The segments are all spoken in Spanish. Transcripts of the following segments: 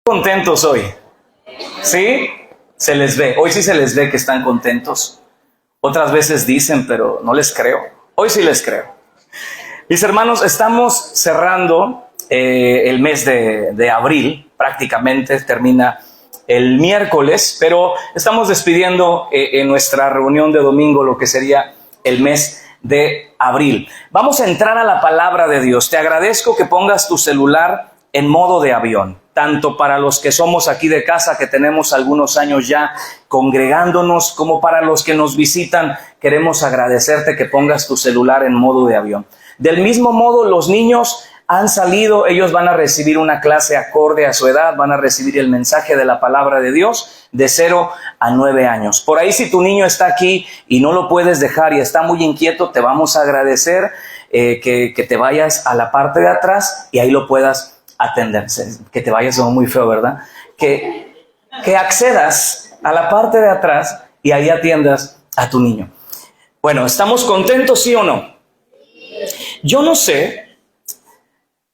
Contentos hoy, ¿sí? Se les ve, hoy sí se les ve que están contentos. Otras veces dicen, pero no les creo. Hoy sí les creo. Mis hermanos, estamos cerrando el mes de abril, prácticamente termina el miércoles, pero estamos despidiendo en nuestra reunión de domingo lo que sería el mes de abril. Vamos a entrar a la palabra de Dios. Te agradezco que pongas tu celular en modo de avión, tanto para los que somos aquí de casa, que tenemos algunos años ya congregándonos, como para los que nos visitan. Queremos agradecerte que pongas tu celular en modo de avión. Del mismo modo, los niños han salido, ellos van a recibir una clase acorde a su edad, van a recibir el mensaje de la palabra de Dios de 0 a 9 años. Por ahí, si tu niño está aquí y no lo puedes dejar y está muy inquieto, te vamos a agradecer que te vayas a la parte de atrás y ahí lo puedas atender. Que te vayas, es muy feo, ¿verdad? Que accedas a la parte de atrás y ahí atiendas a tu niño. Bueno, ¿estamos contentos, sí o no? Yo no sé.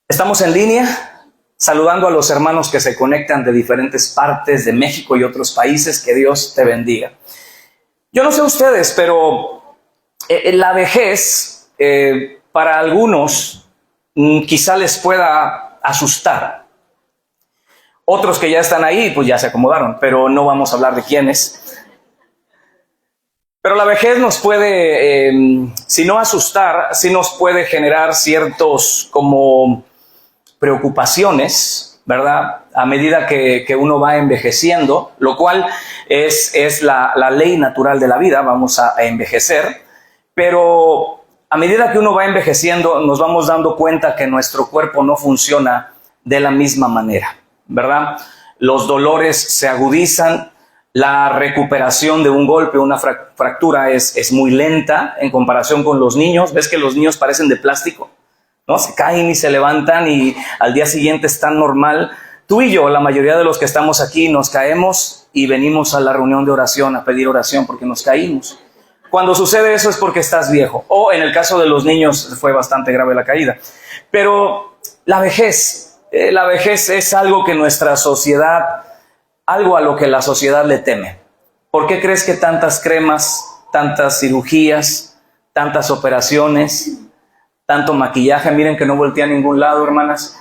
Estamos en línea, saludando a los hermanos que se conectan de diferentes partes de México y otros países. Que Dios te bendiga. Yo no sé ustedes, pero la vejez, para algunos, quizá les pueda asustar. Otros que ya están ahí, pues ya se acomodaron, pero no vamos a hablar de quiénes. Pero la vejez nos puede, si no asustar, sí nos puede generar ciertos como preocupaciones, ¿verdad? A medida que uno va envejeciendo, lo cual es la ley natural de la vida. Vamos a envejecer, pero a medida que uno va envejeciendo nos vamos dando cuenta que nuestro cuerpo no funciona de la misma manera, ¿verdad? Los dolores se agudizan, la recuperación de un golpe, una fractura es muy lenta en comparación con los niños. ¿Ves que los niños parecen de plástico? ¿No? Se caen y se levantan y al día siguiente están normal. Tú y yo, la mayoría de los que estamos aquí, nos caemos y venimos a la reunión de oración a pedir oración porque nos caímos. Cuando sucede eso es porque estás viejo, o en el caso de los niños fue bastante grave la caída. Pero la vejez es algo que nuestra sociedad, algo a lo que la sociedad le teme. ¿Por qué crees que tantas cremas, tantas cirugías, tantas operaciones, tanto maquillaje? Miren que no voltea a ningún lado, hermanas.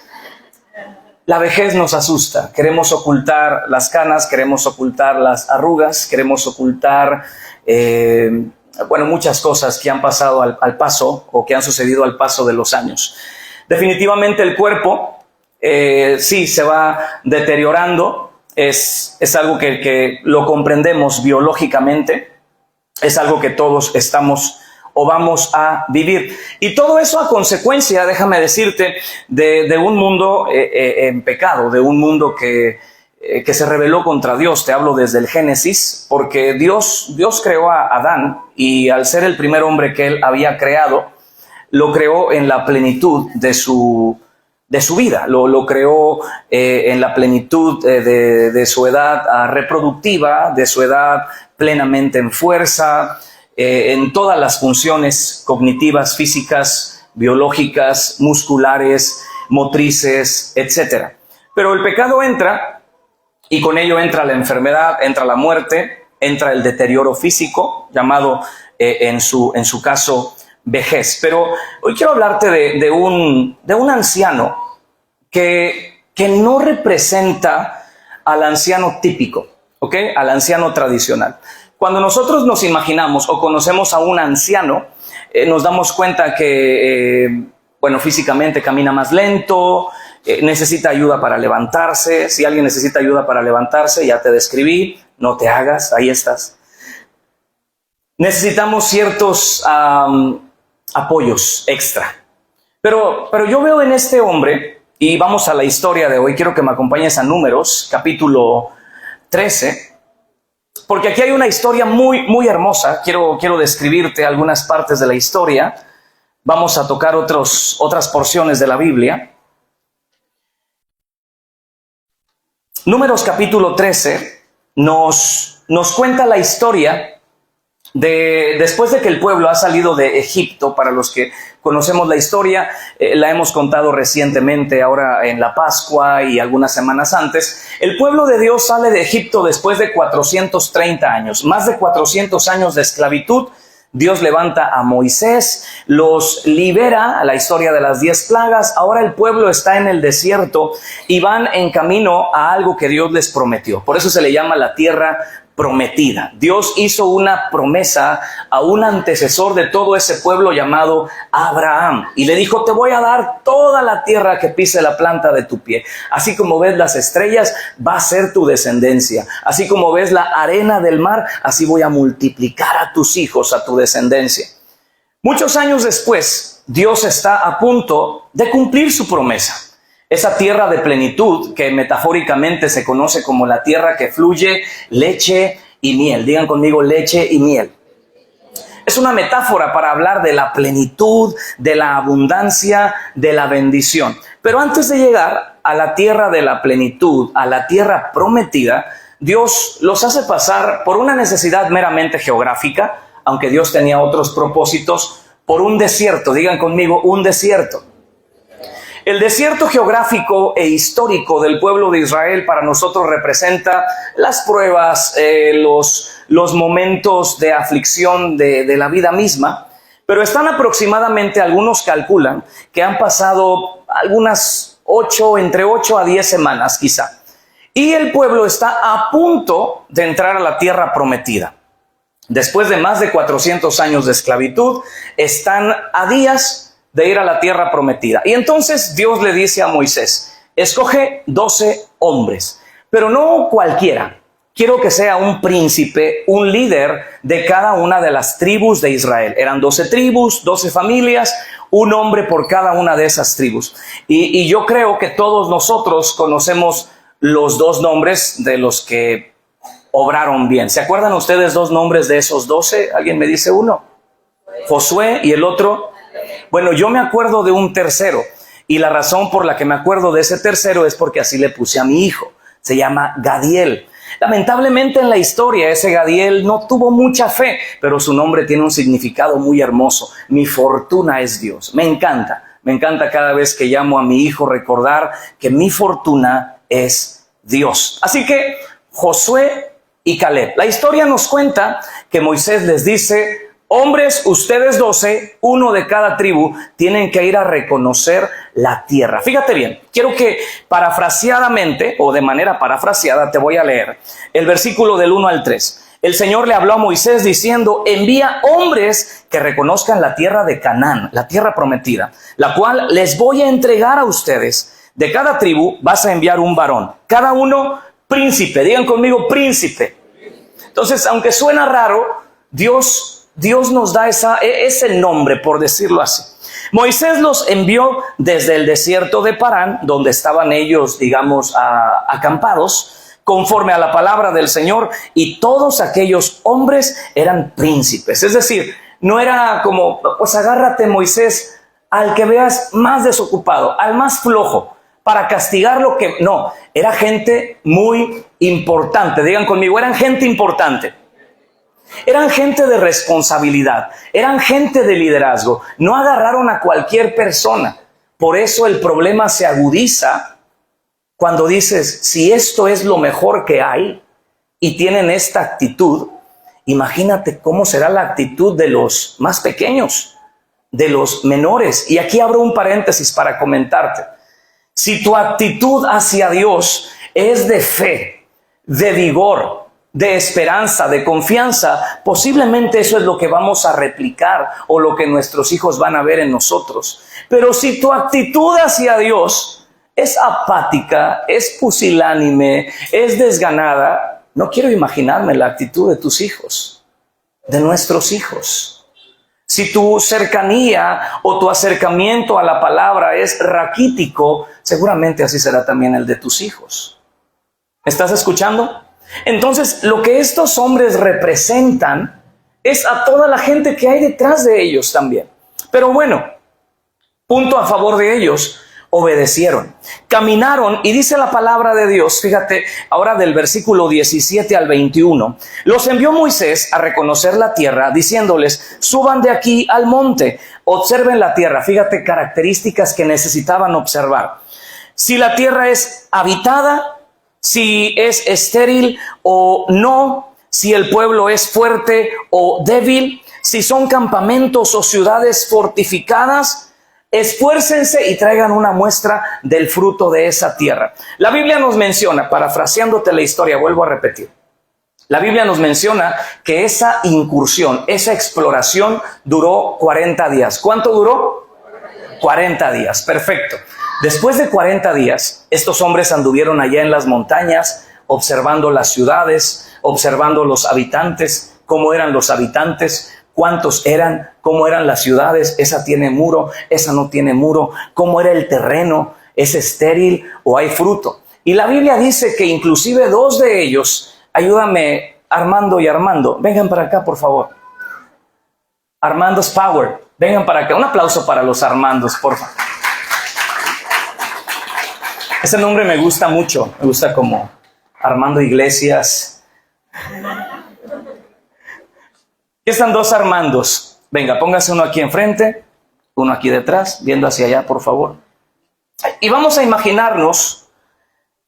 La vejez nos asusta. Queremos ocultar las canas, queremos ocultar las arrugas, queremos ocultar, muchas cosas que han pasado al paso o que han sucedido al paso de los años. Definitivamente el cuerpo sí se va deteriorando. Es algo que lo comprendemos biológicamente. Es algo que todos estamos o vamos a vivir. Y todo eso a consecuencia, déjame decirte, de un mundo en pecado, de un mundo que se rebeló contra Dios. Te hablo desde el Génesis, porque Dios creó a Adán, y al ser el primer hombre que él había creado, lo creó en la plenitud de su vida. Lo creó en la plenitud de su edad reproductiva, de su edad plenamente en fuerza, en todas las funciones cognitivas, físicas, biológicas, musculares, motrices, etc. Pero el pecado entra, y con ello entra la enfermedad, entra la muerte, entra el deterioro físico, llamado en su caso vejez. Pero hoy quiero hablarte de un anciano que no representa al anciano típico, ¿ok? Al anciano tradicional. Cuando nosotros nos imaginamos o conocemos a un anciano, nos damos cuenta que, físicamente camina más lento, necesita ayuda para levantarse. Si alguien necesita ayuda para levantarse, ya te describí, no te hagas, ahí estás. Necesitamos ciertos apoyos extra. Pero yo veo en este hombre, y vamos a la historia de hoy, quiero que me acompañes a Números, capítulo 13, porque aquí hay una historia muy, muy hermosa. Quiero describirte algunas partes de la historia. Vamos a tocar otras porciones de la Biblia. Números capítulo 13 nos cuenta la historia después de que el pueblo ha salido de Egipto, para los que conocemos la historia, la hemos contado recientemente, ahora en la Pascua y algunas semanas antes, el pueblo de Dios sale de Egipto después de 430 años, más de 400 años de esclavitud. Dios levanta a Moisés, los libera, a la historia de las 10 plagas. Ahora el pueblo está en el desierto y van en camino a algo que Dios les prometió. Por eso se le llama la tierra prometida. Dios hizo una promesa a un antecesor de todo ese pueblo llamado Abraham y le dijo: te voy a dar toda la tierra que pise la planta de tu pie. Así como ves las estrellas, va a ser tu descendencia. Así como ves la arena del mar, así voy a multiplicar a tus hijos, a tu descendencia. Muchos años después, Dios está a punto de cumplir su promesa. Esa tierra de plenitud que metafóricamente se conoce como la tierra que fluye leche y miel. Digan conmigo: leche y miel. Es una metáfora para hablar de la plenitud, de la abundancia, de la bendición. Pero antes de llegar a la tierra de la plenitud, a la tierra prometida, Dios los hace pasar por una necesidad meramente geográfica, aunque Dios tenía otros propósitos, por un desierto. Digan conmigo: un desierto. El desierto geográfico e histórico del pueblo de Israel para nosotros representa las pruebas, los momentos de aflicción de la vida misma, pero están aproximadamente, algunos calculan, que han pasado entre 8 a 10 semanas quizá. Y el pueblo está a punto de entrar a la tierra prometida. Después de más de 400 años de esclavitud, están a días de ir a la tierra prometida. Y entonces Dios le dice a Moisés: escoge 12 hombres, pero no cualquiera. Quiero que sea un príncipe, un líder de cada una de las tribus de Israel. Eran 12 tribus, 12 familias, un hombre por cada una de esas tribus. Y yo creo que todos nosotros conocemos los 2 nombres de los que obraron bien. ¿Se acuerdan ustedes 2 nombres de esos 12? ¿Alguien me dice uno? Josué y el otro. Bueno, yo me acuerdo de un tercero, y la razón por la que me acuerdo de ese tercero es porque así le puse a mi hijo. Se llama Gadiel. Lamentablemente en la historia ese Gadiel no tuvo mucha fe, pero su nombre tiene un significado muy hermoso. Mi fortuna es Dios. Me encanta cada vez que llamo a mi hijo recordar que mi fortuna es Dios. Así que Josué y Caleb. La historia nos cuenta que Moisés les dice: hombres, ustedes 12, uno de cada tribu, tienen que ir a reconocer la tierra. Fíjate bien, quiero que parafraseadamente, o de manera parafraseada, te voy a leer el versículo del 1 al 3. El Señor le habló a Moisés diciendo: envía hombres que reconozcan la tierra de Canaán, la tierra prometida, la cual les voy a entregar a ustedes. De cada tribu vas a enviar un varón, cada uno príncipe. Digan conmigo: príncipe. Entonces, aunque suena raro, Dios nos da ese nombre, por decirlo así. Moisés los envió desde el desierto de Parán, donde estaban ellos, digamos, acampados, conforme a la palabra del Señor, y todos aquellos hombres eran príncipes. Es decir, no era como: pues agárrate, Moisés, al que veas más desocupado, al más flojo, para castigar lo que... No, era gente muy importante. Digan conmigo: eran gente importante. Eran gente de responsabilidad, eran gente de liderazgo. No agarraron a cualquier persona. Por eso el problema se agudiza cuando dices: si esto es lo mejor que hay y tienen esta actitud, imagínate cómo será la actitud de los más pequeños, de los menores. Y aquí abro un paréntesis para comentarte. Si tu actitud hacia Dios es de fe, de vigor, de esperanza, de confianza, posiblemente eso es lo que vamos a replicar o lo que nuestros hijos van a ver en nosotros. Pero si tu actitud hacia Dios es apática, es pusilánime, es desganada, no quiero imaginarme la actitud de tus hijos, de nuestros hijos. Si tu cercanía o tu acercamiento a la palabra es raquítico, seguramente así será también el de tus hijos. ¿Me estás escuchando? Entonces, lo que estos hombres representan es a toda la gente que hay detrás de ellos también. Pero bueno, punto a favor de ellos. obedecieron, caminaron, y dice la palabra de Dios, fíjate, ahora del versículo 17 al 21, los envió Moisés a reconocer la tierra, diciéndoles, suban de aquí al monte, observen la tierra. Fíjate características que necesitaban observar. Si la tierra es habitada, si es estéril o no, si el pueblo es fuerte o débil, si son campamentos o ciudades fortificadas. Esfuércense y traigan una muestra del fruto de esa tierra. La Biblia nos menciona, parafraseándote la historia, vuelvo a repetir, la Biblia nos menciona que esa incursión, esa exploración duró 40 días. ¿Cuánto duró? 40 días, perfecto. Después de 40 días, estos hombres anduvieron allá en las montañas, observando las ciudades, observando los habitantes, cómo eran los habitantes, cuántos eran, cómo eran las ciudades, esa tiene muro, esa no tiene muro, cómo era el terreno, es estéril o hay fruto. Y la Biblia dice que inclusive dos de ellos, ayúdame Armando y Armando, vengan para acá por favor. Armando's Power, vengan para acá, un aplauso para los Armandos, por favor. Ese nombre me gusta mucho, me gusta como Armando Iglesias. Aquí están dos Armandos. Venga, póngase uno aquí enfrente, uno aquí detrás, viendo hacia allá, por favor. Y vamos a imaginarnos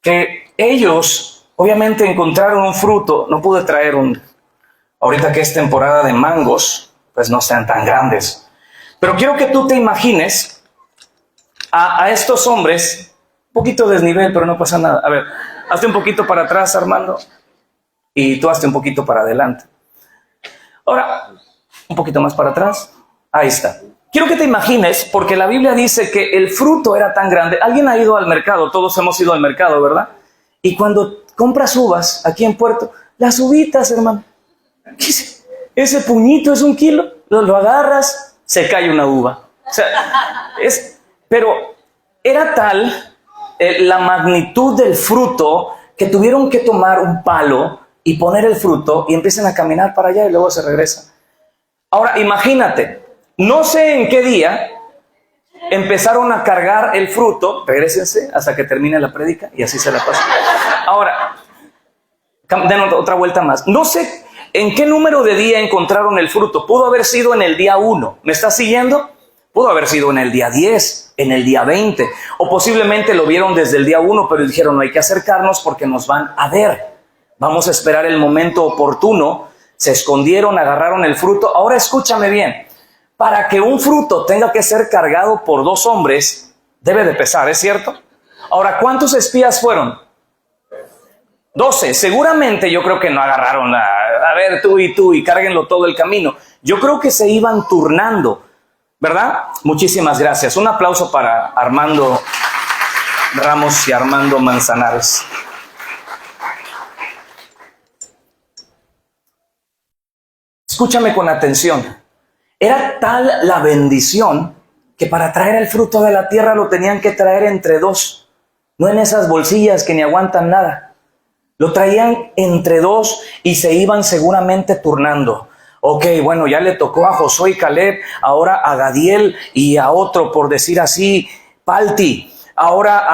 que ellos, obviamente, encontraron un fruto. No pude traer ahorita que es temporada de mangos, pues no sean tan grandes. Pero quiero que tú te imagines a estos hombres, un poquito de desnivel, pero no pasa nada. A ver, hazte un poquito para atrás, Armando, y tú hazte un poquito para adelante. Ahora, un poquito más para atrás. Ahí está. Quiero que te imagines, porque la Biblia dice que el fruto era tan grande. Alguien ha ido al mercado, todos hemos ido al mercado, ¿verdad? Y cuando compras uvas aquí en Puerto, las uvitas, hermano, ese puñito es 1 kilo, lo agarras, se cae una uva. O sea, pero era tal la magnitud del fruto que tuvieron que tomar un palo y poner el fruto y empiezan a caminar para allá y luego se regresan. Ahora, imagínate, no sé en qué día empezaron a cargar el fruto, regrésense hasta que termine la prédica y así se la pasan. Ahora, den otra vuelta más. No sé en qué número de día encontraron el fruto. Pudo haber sido en el día 1. ¿Me estás siguiendo? Pudo haber sido en el día 10, en el día 20. O posiblemente lo vieron desde el día 1, pero dijeron, no hay que acercarnos porque nos van a ver. Vamos a esperar el momento oportuno. Se escondieron, agarraron el fruto. Ahora escúchame bien. Para que un fruto tenga que ser cargado por 2 hombres, debe de pesar, ¿es cierto? Ahora, ¿cuántos espías fueron? 12. Seguramente yo creo que no agarraron a ver tú y cárguenlo todo el camino. Yo creo que se iban turnando, ¿verdad? Muchísimas gracias. Un aplauso para Armando Ramos y Armando Manzanares. Escúchame con atención. Era tal la bendición que para traer el fruto de la tierra lo tenían que traer entre 2. No en esas bolsillas que ni aguantan nada. Lo traían entre 2 y se iban seguramente turnando. Ok, bueno, ya le tocó a Josué y Caleb, ahora a Gadiel y a otro, por decir así, Palti. Ahora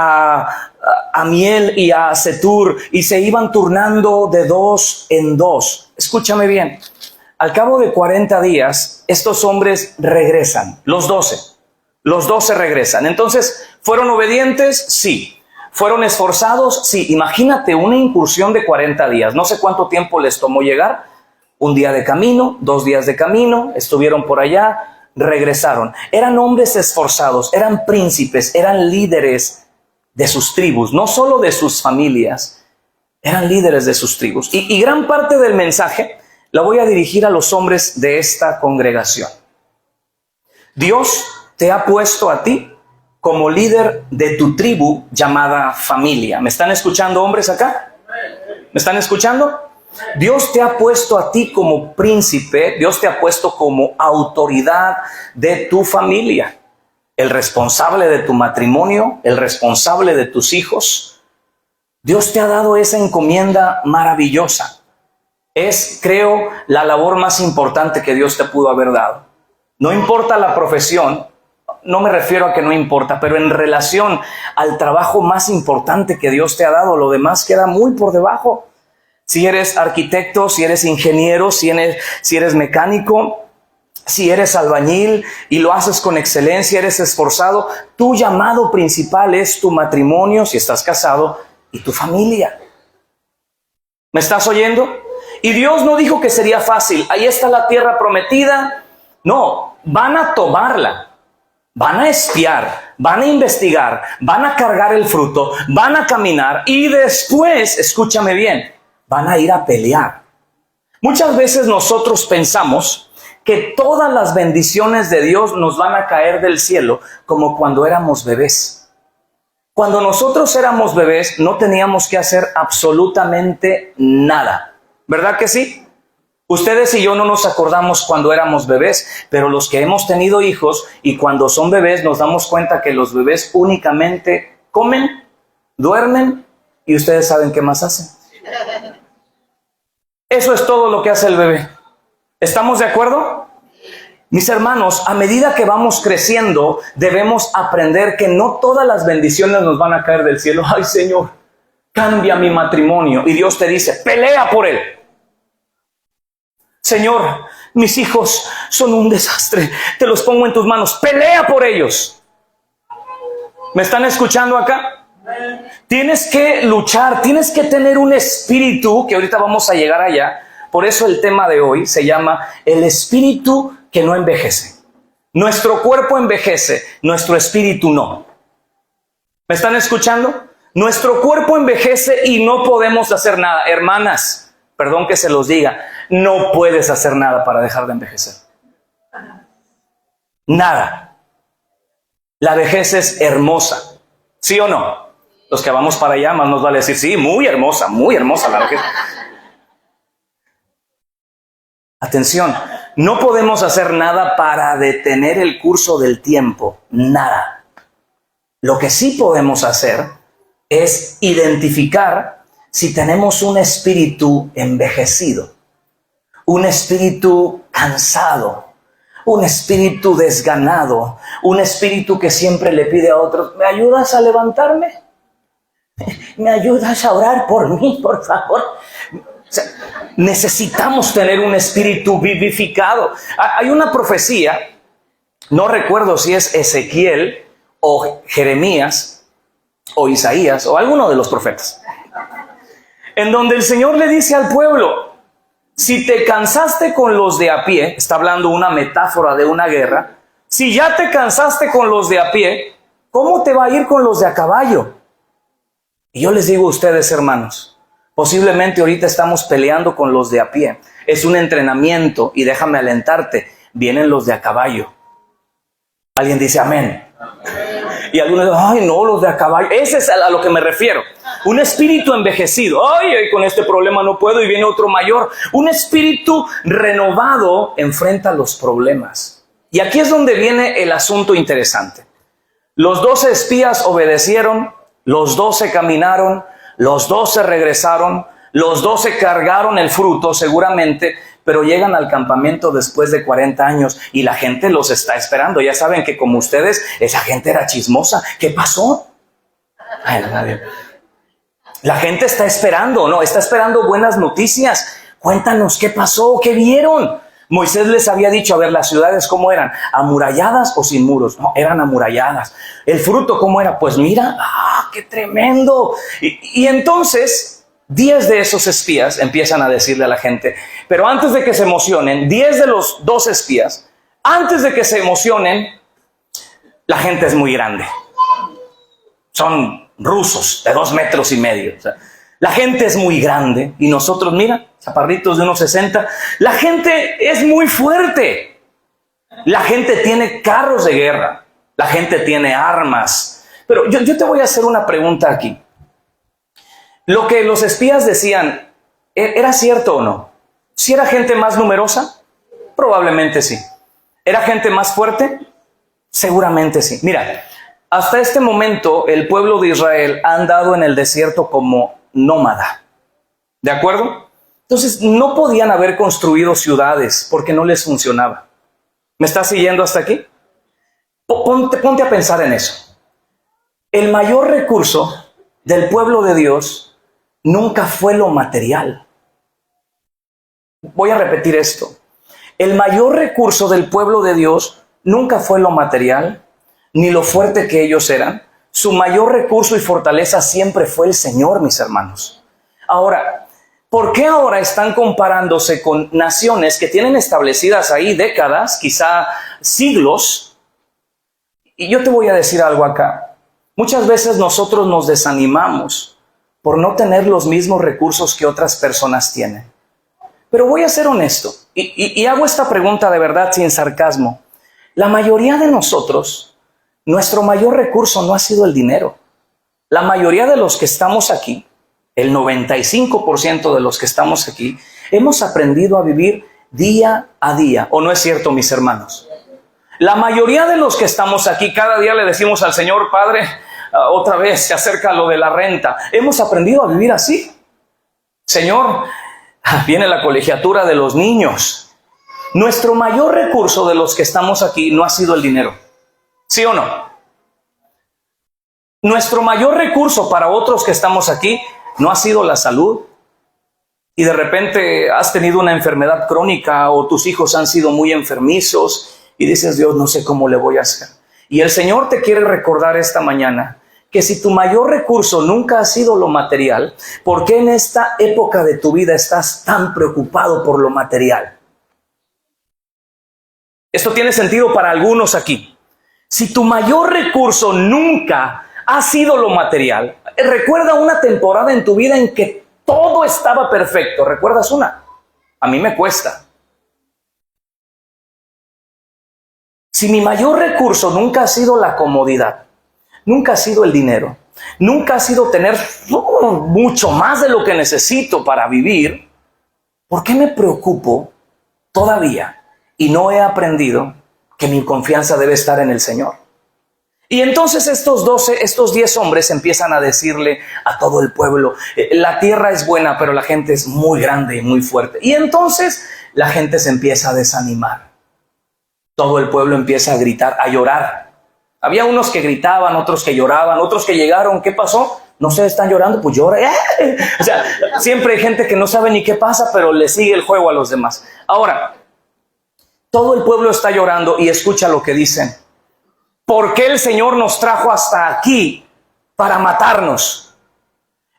a Miel y a Setur, y se iban turnando de 2 en 2. Escúchame bien. Al cabo de 40 días, estos hombres regresan, los 12. Los 12 regresan. Entonces, ¿fueron obedientes? Sí. ¿Fueron esforzados? Sí. Imagínate una incursión de 40 días. No sé cuánto tiempo les tomó llegar. 1 día de camino, 2 días de camino, estuvieron por allá, regresaron. Eran hombres esforzados, eran príncipes, eran líderes de sus tribus, no solo de sus familias, eran líderes de sus tribus. Y gran parte del mensaje la voy a dirigir a los hombres de esta congregación. Dios te ha puesto a ti como líder de tu tribu llamada familia. ¿Me están escuchando, hombres, acá? ¿Me están escuchando? Dios te ha puesto a ti como príncipe, Dios te ha puesto como autoridad de tu familia, el responsable de tu matrimonio, el responsable de tus hijos. Dios te ha dado esa encomienda maravillosa. Es, creo, la labor más importante que Dios te pudo haber dado. No importa la profesión, no me refiero a que no importa, pero en relación al trabajo más importante que Dios te ha dado, lo demás queda muy por debajo. Si eres arquitecto, si eres ingeniero, si eres mecánico, si eres albañil y lo haces con excelencia, eres esforzado, tu llamado principal es tu matrimonio, si estás casado, y tu familia. ¿Me estás oyendo? Y Dios no dijo que sería fácil. Ahí está la tierra prometida. No, van a tomarla. Van a espiar, van a investigar, van a cargar el fruto, van a caminar y después, escúchame bien, van a ir a pelear. Muchas veces nosotros pensamos que todas las bendiciones de Dios nos van a caer del cielo como cuando éramos bebés. Cuando nosotros éramos bebés no teníamos que hacer absolutamente nada. ¿Verdad que sí? Ustedes y yo no nos acordamos cuando éramos bebés, pero los que hemos tenido hijos y cuando son bebés nos damos cuenta que los bebés únicamente comen, duermen y ustedes saben qué más hacen. Eso es todo lo que hace el bebé. ¿Estamos de acuerdo? Mis hermanos, a medida que vamos creciendo, debemos aprender que no todas las bendiciones nos van a caer del cielo. Ay, Señor, cambia mi matrimonio. Y Dios te dice, pelea por él. Señor, mis hijos son un desastre, te los pongo en tus manos, pelea por ellos. ¿Me están escuchando acá? Tienes que luchar, tienes que tener un espíritu, que ahorita vamos a llegar allá. Por eso el tema de hoy se llama el espíritu que no envejece. Nuestro cuerpo envejece, nuestro espíritu no. ¿Me están escuchando? Nuestro cuerpo envejece y no podemos hacer nada. Hermanas, perdón que se los diga, no puedes hacer nada para dejar de envejecer. Nada. La vejez es hermosa, ¿sí o no? Los que vamos para allá más nos vale decir, sí, muy hermosa la vejez. Atención, no podemos hacer nada para detener el curso del tiempo, nada. Lo que sí podemos hacer es identificar si tenemos un espíritu envejecido, un espíritu cansado, un espíritu desganado, un espíritu que siempre le pide a otros, ¿me ayudas a levantarme? ¿Me ayudas a orar por mí, por favor? O sea, necesitamos tener un espíritu vivificado. Hay una profecía, no recuerdo si es Ezequiel o Jeremías o Isaías o alguno de los profetas, en donde el Señor le dice al pueblo, si te cansaste con los de a pie, está hablando una metáfora de una guerra, si ya te cansaste con los de a pie, ¿cómo te va a ir con los de a caballo? Y yo les digo a ustedes, hermanos, posiblemente ahorita estamos peleando con los de a pie. Es un entrenamiento y déjame alentarte, vienen los de a caballo. Alguien dice amén. Y algunos dicen, ay no, los de a caballo. Ese es a lo que me refiero. Un espíritu envejecido. Ay, con este problema no puedo y viene otro mayor. Un espíritu renovado enfrenta los problemas. Y aquí es donde viene el asunto interesante. Los 12 espías obedecieron, los 12 caminaron, los 12 regresaron, los 12 cargaron el fruto seguramente, pero llegan al campamento después de 40 años y la gente los está esperando. Ya saben que como ustedes, esa gente era chismosa. ¿Qué pasó? Ay, nadie. La gente está esperando, ¿no? Está esperando buenas noticias. Cuéntanos qué pasó, qué vieron. Moisés les había dicho, a ver, las ciudades cómo eran, amuralladas o sin muros. No, eran amuralladas. El fruto cómo era, pues mira, qué tremendo. Y entonces 10 de esos espías empiezan a decirle a la gente, pero antes de que se emocionen, 10 de los 12 espías, antes de que se emocionen, la gente es muy grande. Son rusos de 2,5 metros. O sea, la gente es muy grande y nosotros, mira, chaparritos de 1,60. La gente es muy fuerte. La gente tiene carros de guerra. La gente tiene armas. Pero yo te voy a hacer una pregunta aquí. Lo que los espías decían, ¿era cierto o no? ¿Si era gente más numerosa? Probablemente sí. ¿Era gente más fuerte? Seguramente sí. Mira, hasta este momento el pueblo de Israel ha andado en el desierto como nómada. ¿De acuerdo? Entonces no podían haber construido ciudades porque no les funcionaba. ¿Me estás siguiendo hasta aquí? Ponte a pensar en eso. El mayor recurso del pueblo de Dios nunca fue lo material. Voy a repetir esto. El mayor recurso del pueblo de Dios nunca fue lo material, ni lo fuerte que ellos eran. Su mayor recurso y fortaleza siempre fue el Señor, mis hermanos. Ahora, ¿por qué ahora están comparándose con naciones que tienen establecidas ahí décadas, quizá siglos? Y yo te voy a decir algo acá. Muchas veces nosotros nos desanimamos por no tener los mismos recursos que otras personas tienen. Pero voy a ser honesto y hago esta pregunta de verdad sin sarcasmo. La mayoría de nosotros, nuestro mayor recurso no ha sido el dinero. La mayoría de los que estamos aquí, el 95% de los que estamos aquí, hemos aprendido a vivir día a día. ¿O no es cierto, mis hermanos? La mayoría de los que estamos aquí, cada día le decimos al Señor, Padre, otra vez se acerca lo de la renta. Hemos aprendido a vivir así. Señor, viene la colegiatura de los niños. Nuestro mayor recurso de los que estamos aquí no ha sido el dinero. ¿Sí o no? Nuestro mayor recurso para otros que estamos aquí no ha sido la salud. Y de repente has tenido una enfermedad crónica o tus hijos han sido muy enfermizos y dices, Dios, no sé cómo le voy a hacer. Y el Señor te quiere recordar esta mañana que si tu mayor recurso nunca ha sido lo material, ¿por qué en esta época de tu vida estás tan preocupado por lo material? Esto tiene sentido para algunos aquí. Si tu mayor recurso nunca ha sido lo material, recuerda una temporada en tu vida en que todo estaba perfecto. ¿Recuerdas una? A mí me cuesta. Si mi mayor recurso nunca ha sido la comodidad, nunca ha sido el dinero, nunca ha sido tener mucho más de lo que necesito para vivir, ¿por qué me preocupo todavía y no he aprendido que mi confianza debe estar en el Señor? Y entonces estos 10 hombres empiezan a decirle a todo el pueblo, la tierra es buena, pero la gente es muy grande y muy fuerte. Y entonces la gente se empieza a desanimar. Todo el pueblo empieza a gritar, a llorar. Había unos que gritaban, otros que lloraban, otros que llegaron. ¿Qué pasó? No sé, están llorando, pues llora. O sea, siempre hay gente que no sabe ni qué pasa, pero le sigue el juego a los demás. Ahora, todo el pueblo está llorando y escucha lo que dicen. ¿Por qué el Señor nos trajo hasta aquí para matarnos?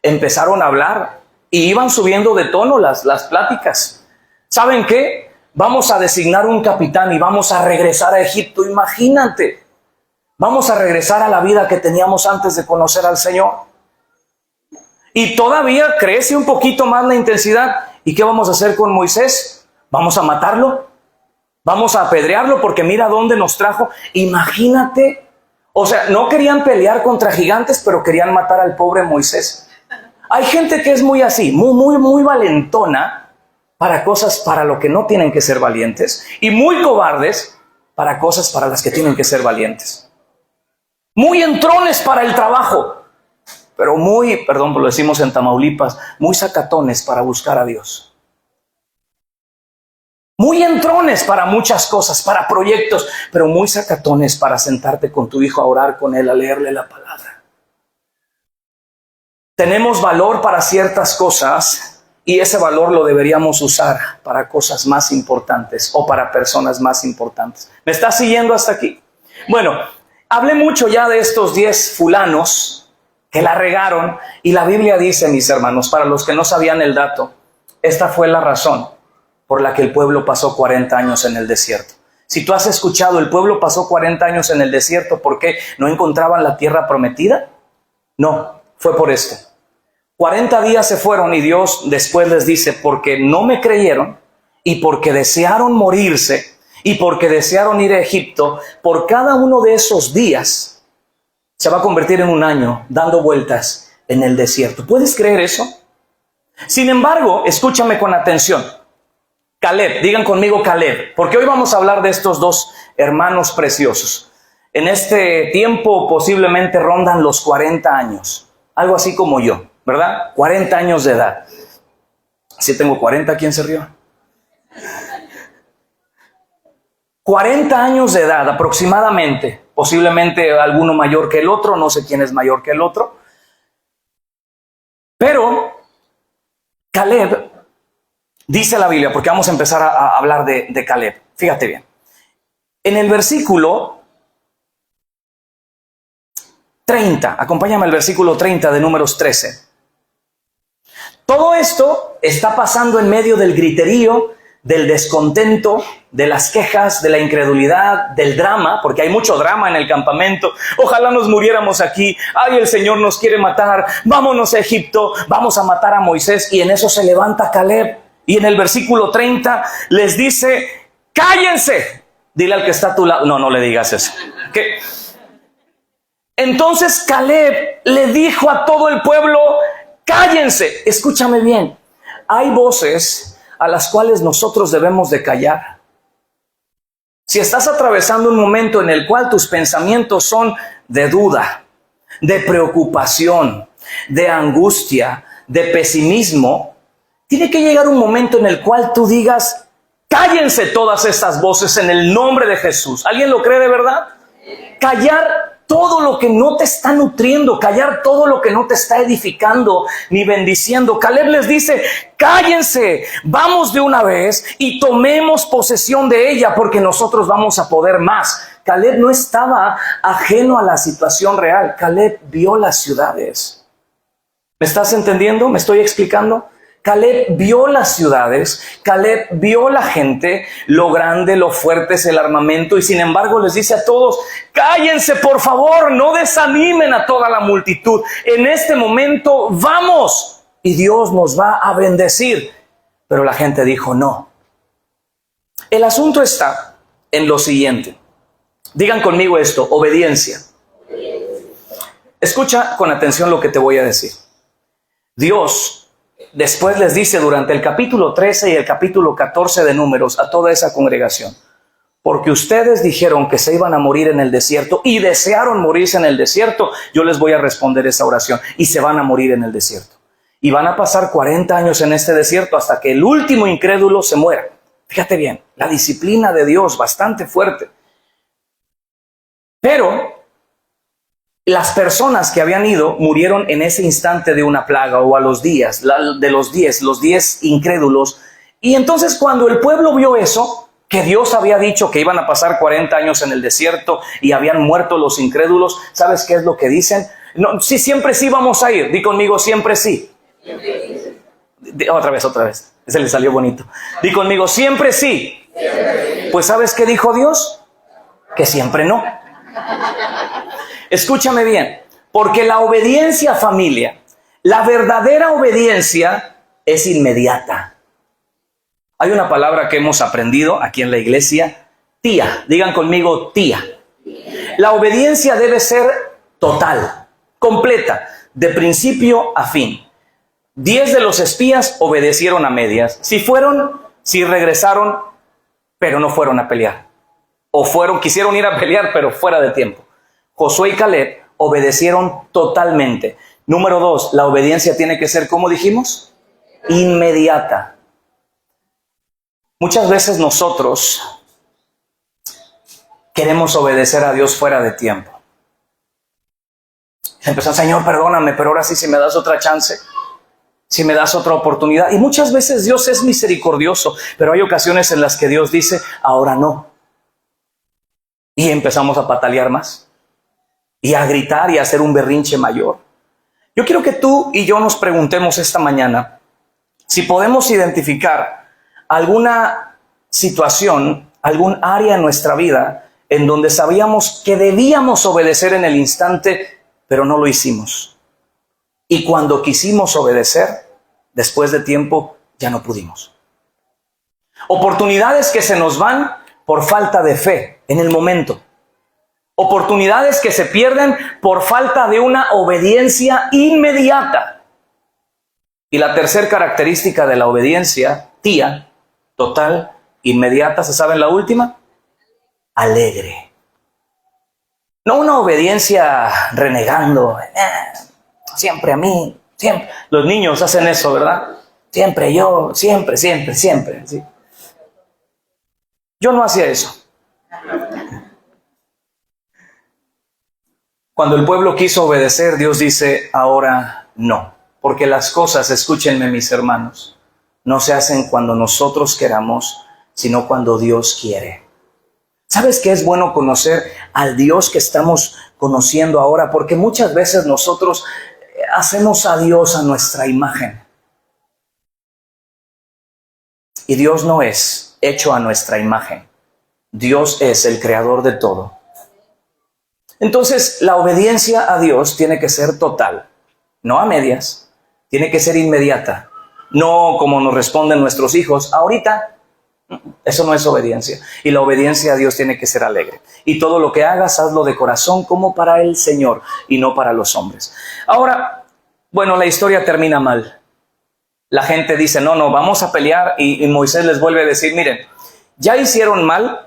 Empezaron a hablar y iban subiendo de tono las pláticas. ¿Saben qué? Vamos a designar un capitán y vamos a regresar a Egipto. Imagínate. Vamos a regresar a la vida que teníamos antes de conocer al Señor. Y todavía crece un poquito más la intensidad. ¿Y qué vamos a hacer con Moisés? ¿Vamos a matarlo? ¿Vamos a apedrearlo porque mira dónde nos trajo? Imagínate. O sea, no querían pelear contra gigantes, pero querían matar al pobre Moisés. Hay gente que es muy así, muy valentona para cosas para lo que no tienen que ser valientes y muy cobardes para cosas para las que tienen que ser valientes. Muy entrones para el trabajo, pero perdón, lo decimos en Tamaulipas, muy sacatones para buscar a Dios. Muy entrones para muchas cosas, para proyectos, pero muy sacatones para sentarte con tu hijo a orar con él, a leerle la palabra. Tenemos valor para ciertas cosas y ese valor lo deberíamos usar para cosas más importantes o para personas más importantes. ¿Me estás siguiendo hasta aquí? Bueno, hablé mucho ya de estos 10 fulanos que la regaron y la Biblia dice, mis hermanos, para los que no sabían el dato, esta fue la razón por la que el pueblo pasó 40 años en el desierto. Si tú has escuchado, el pueblo pasó 40 años en el desierto, ¿por qué? ¿No encontraban la tierra prometida? No, fue por esto. 40 días se fueron y Dios después les dice, porque no me creyeron y porque desearon morirse y porque desearon ir a Egipto, por cada uno de esos días se va a convertir en un año dando vueltas en el desierto. ¿Puedes creer eso? Sin embargo, escúchame con atención. Caleb, digan conmigo Caleb, porque hoy vamos a hablar de estos 2 hermanos preciosos. En este tiempo posiblemente rondan los 40 años, algo así como yo, ¿verdad? 40 años de edad. Si tengo 40, ¿quién se rió? 40 años de edad aproximadamente. posiblemente alguno mayor que el otro, no sé quién es mayor que el otro. Pero Caleb, dice la Biblia, porque vamos a empezar a hablar de Caleb. Fíjate bien. En el versículo 30, acompáñame al versículo 30 de Números 13. Todo esto está pasando en medio del griterío, del descontento, de las quejas, de la incredulidad, del drama, porque hay mucho drama en el campamento. Ojalá nos muriéramos aquí. Ay, el Señor nos quiere matar. Vámonos a Egipto. Vamos a matar a Moisés. Y en eso se levanta Caleb. Y en el versículo 30 les dice, cállense. Dile al que está a tu lado. No, no le digas eso. ¿Qué? Entonces Caleb le dijo a todo el pueblo, cállense. Escúchame bien. Hay voces a las cuales nosotros debemos de callar. Si estás atravesando un momento en el cual tus pensamientos son de duda, de preocupación, de angustia, de pesimismo, tiene que llegar un momento en el cual tú digas, cállense todas estas voces en el nombre de Jesús. ¿Alguien lo cree de verdad? Callar todo lo que no te está nutriendo, callar todo lo que no te está edificando ni bendiciendo. Caleb les dice, cállense, vamos de una vez y tomemos posesión de ella porque nosotros vamos a poder más. Caleb no estaba ajeno a la situación real. Caleb vio las ciudades. ¿Me estás entendiendo? ¿Me estoy explicando? Caleb vio las ciudades, Caleb vio la gente, lo grande, lo fuerte es el armamento, y sin embargo les dice a todos, cállense por favor, no desanimen a toda la multitud. En este momento vamos y Dios nos va a bendecir. Pero la gente dijo no. El asunto está en lo siguiente. Digan conmigo esto, obediencia. Escucha con atención lo que te voy a decir. Dios después les dice durante el capítulo 13 y el capítulo 14 de Números a toda esa congregación, porque ustedes dijeron que se iban a morir en el desierto y desearon morirse en el desierto, yo les voy a responder esa oración y se van a morir en el desierto. Y van a pasar 40 años en este desierto hasta que el último incrédulo se muera. Fíjate bien, la disciplina de Dios bastante fuerte. Pero las personas que habían ido murieron en ese instante de una plaga o a los días, de los 10 incrédulos. Y entonces cuando el pueblo vio eso, que Dios había dicho que iban a pasar 40 años en el desierto y habían muerto los incrédulos, ¿sabes qué es lo que dicen? No, sí, siempre sí vamos a ir. Di conmigo, siempre sí. Otra vez. Ese le salió bonito. Di conmigo, siempre sí. Pues ¿sabes qué dijo Dios? Que siempre no. Escúchame bien, porque la obediencia, familia, la verdadera obediencia es inmediata. Hay una palabra que hemos aprendido aquí en la iglesia, tía. Digan conmigo, tía. La obediencia debe ser total, completa, de principio a fin. 10 de los espías obedecieron a medias. Sí regresaron, pero no fueron a pelear. Quisieron ir a pelear, pero fuera de tiempo. Josué y Caleb obedecieron totalmente. Número 2, la obediencia tiene que ser, ¿cómo dijimos? Inmediata. Muchas veces nosotros queremos obedecer a Dios fuera de tiempo. Empezamos, Señor, perdóname, pero ahora sí, si me das otra chance, si me das otra oportunidad. Y muchas veces Dios es misericordioso, pero hay ocasiones en las que Dios dice, ahora no. Y empezamos a patalear más. Y a gritar y a hacer un berrinche mayor. Yo quiero que tú y yo nos preguntemos esta mañana si podemos identificar alguna situación, algún área en nuestra vida en donde sabíamos que debíamos obedecer en el instante, pero no lo hicimos. Y cuando quisimos obedecer, después de tiempo, ya no pudimos. Oportunidades que se nos van por falta de fe en el momento. Oportunidades que se pierden por falta de una obediencia inmediata. Y la tercera característica de la obediencia, tía, total, inmediata, ¿se saben la última? Alegre. No una obediencia renegando, siempre a mí, siempre. Los niños hacen eso, ¿verdad? Siempre yo, siempre. ¿Sí? Yo no hacía eso. Cuando el pueblo quiso obedecer, Dios dice, ahora no. Porque las cosas, escúchenme mis hermanos, no se hacen cuando nosotros queramos, sino cuando Dios quiere. ¿Sabes qué es bueno conocer al Dios que estamos conociendo ahora? Porque muchas veces nosotros hacemos a Dios a nuestra imagen. Y Dios no es hecho a nuestra imagen. Dios es el creador de todo. Entonces, la obediencia a Dios tiene que ser total, no a medias, tiene que ser inmediata. No como nos responden nuestros hijos, ahorita. Eso no es obediencia. Y la obediencia a Dios tiene que ser alegre. Y todo lo que hagas, hazlo de corazón como para el Señor y no para los hombres. Ahora, bueno, la historia termina mal. La gente dice, no, vamos a pelear. Y Moisés les vuelve a decir, miren, ya hicieron mal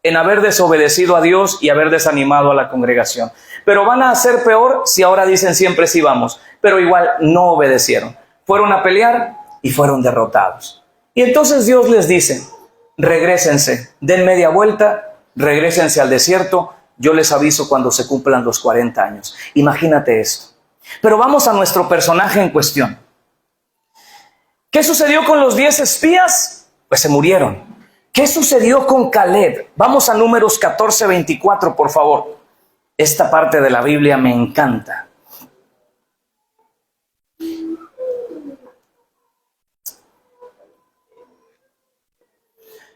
en haber desobedecido a Dios y haber desanimado a la congregación. Pero van a hacer peor si ahora dicen siempre sí vamos. Pero igual no obedecieron. Fueron a pelear y fueron derrotados. Y entonces Dios les dice, regrésense, den media vuelta, regrésense al desierto, yo les aviso cuando se cumplan los 40 años. Imagínate esto. Pero vamos a nuestro personaje en cuestión. ¿Qué sucedió con los 10 espías? Pues se murieron. ¿Qué sucedió con Caleb? Vamos a Números 14:24, por favor. Esta parte de la Biblia me encanta.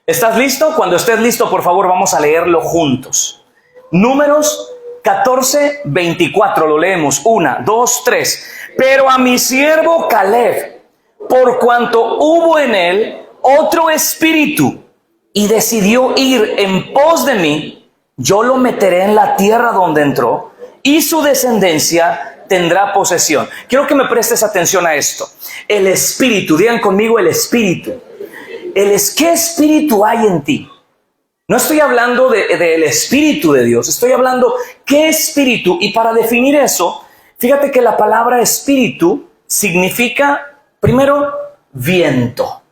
¿Estás listo? Cuando estés listo, por favor, vamos a leerlo juntos. Números 14:24, lo leemos. 1, 2, 3. Pero a mi siervo Caleb, por cuanto hubo en él otro espíritu y decidió ir en pos de mí, yo lo meteré en la tierra donde entró y su descendencia tendrá posesión. Quiero que me prestes atención a esto. El espíritu, digan conmigo el espíritu. ¿Qué espíritu hay en ti? No estoy hablando del espíritu de Dios, estoy hablando qué espíritu. Y para definir eso, fíjate que la palabra espíritu significa, primero, viento,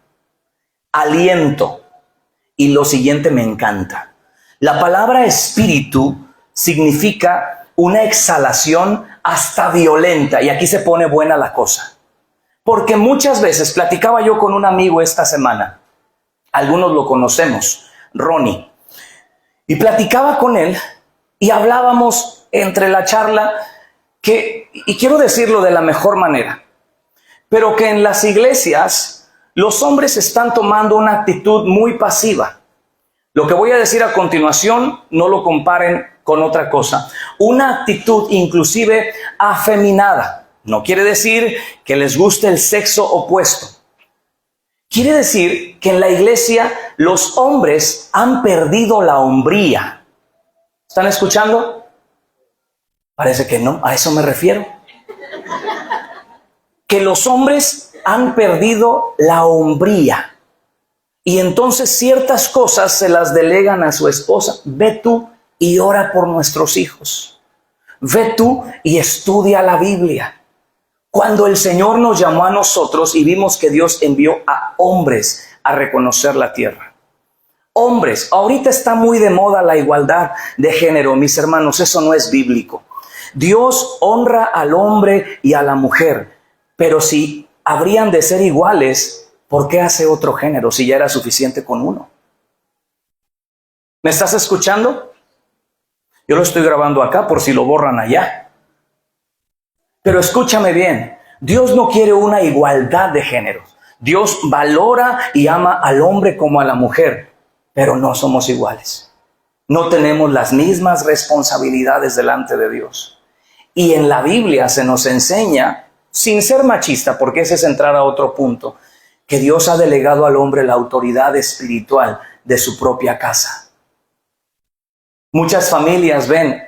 aliento. Y lo siguiente me encanta. La palabra espíritu significa una exhalación hasta violenta. Y aquí se pone buena la cosa. Porque muchas veces, platicaba yo con un amigo esta semana, algunos lo conocemos, Ronnie, y platicaba con él y hablábamos entre la charla y quiero decirlo de la mejor manera, pero que en las iglesias los hombres están tomando una actitud muy pasiva. Lo que voy a decir a continuación, no lo comparen con otra cosa. Una actitud inclusive afeminada. No quiere decir que les guste el sexo opuesto. Quiere decir que en la iglesia los hombres han perdido la hombría. ¿Están escuchando? Parece que no, a eso me refiero. Que los hombres han perdido la hombría. Y entonces ciertas cosas se las delegan a su esposa. Ve tú y ora por nuestros hijos. Ve tú y estudia la Biblia. Cuando el Señor nos llamó a nosotros y vimos que Dios envió a hombres a reconocer la tierra. Hombres, ahorita está muy de moda la igualdad de género, mis hermanos, eso no es bíblico. Dios honra al hombre y a la mujer, pero si habrían de ser iguales, ¿por qué hace otro género si ya era suficiente con uno? ¿Me estás escuchando? Yo lo estoy grabando acá por si lo borran allá. Pero escúchame bien, Dios no quiere una igualdad de géneros. Dios valora y ama al hombre como a la mujer, pero no somos iguales. No tenemos las mismas responsabilidades delante de Dios. Y en la Biblia se nos enseña, sin ser machista, porque ese es entrar a otro punto, que Dios ha delegado al hombre la autoridad espiritual de su propia casa. Muchas familias ven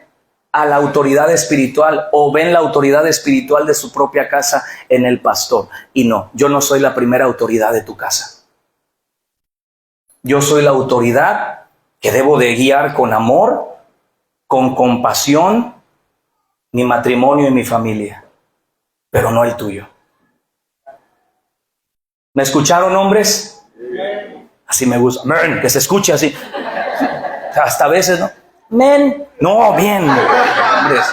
a la autoridad espiritual o ven la autoridad espiritual de su propia casa en el pastor. Y no, yo no soy la primera autoridad de tu casa. Yo soy la autoridad que debo de guiar con amor, con compasión, mi matrimonio y mi familia, pero no el tuyo. ¿Me escucharon, hombres? Así me gusta. Men, que se escuche así. Hasta a veces, ¿no? Men. No, bien, hombres.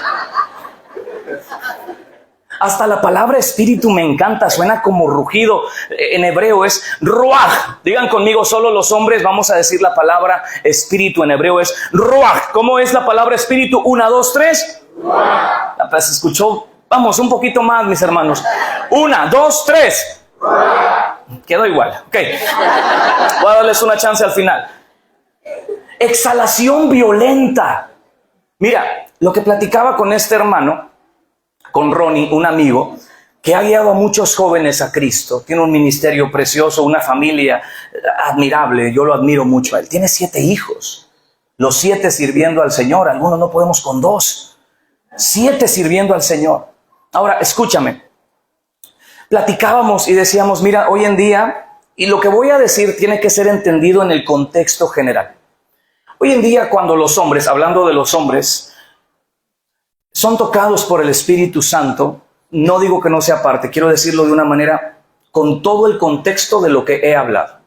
Hasta la palabra espíritu me encanta, suena como rugido. En hebreo es ruach. Digan conmigo, solo los hombres vamos a decir la palabra espíritu. En hebreo es ruach. ¿Cómo es la palabra espíritu? 1, 2, 3. Ruach. ¿Se escuchó? Vamos, un poquito más, mis hermanos. 1, 2, 3. Ruach. Quedó igual. Ok. Voy a darles una chance al final. Exhalación violenta. Mira, lo que platicaba con este hermano, con Ronnie, un amigo, que ha guiado a muchos jóvenes a Cristo. Tiene un ministerio precioso, una familia admirable. Yo lo admiro mucho a él. Tiene 7 hijos. Los 7 sirviendo al Señor. Algunos no podemos con 2. 7 sirviendo al Señor. Ahora, escúchame. Platicábamos y decíamos, mira, hoy en día, y lo que voy a decir tiene que ser entendido en el contexto general. Hoy en día, cuando los hombres, hablando de los hombres, son tocados por el Espíritu Santo, no digo que no sea parte, quiero decirlo de una manera con todo el contexto de lo que he hablado.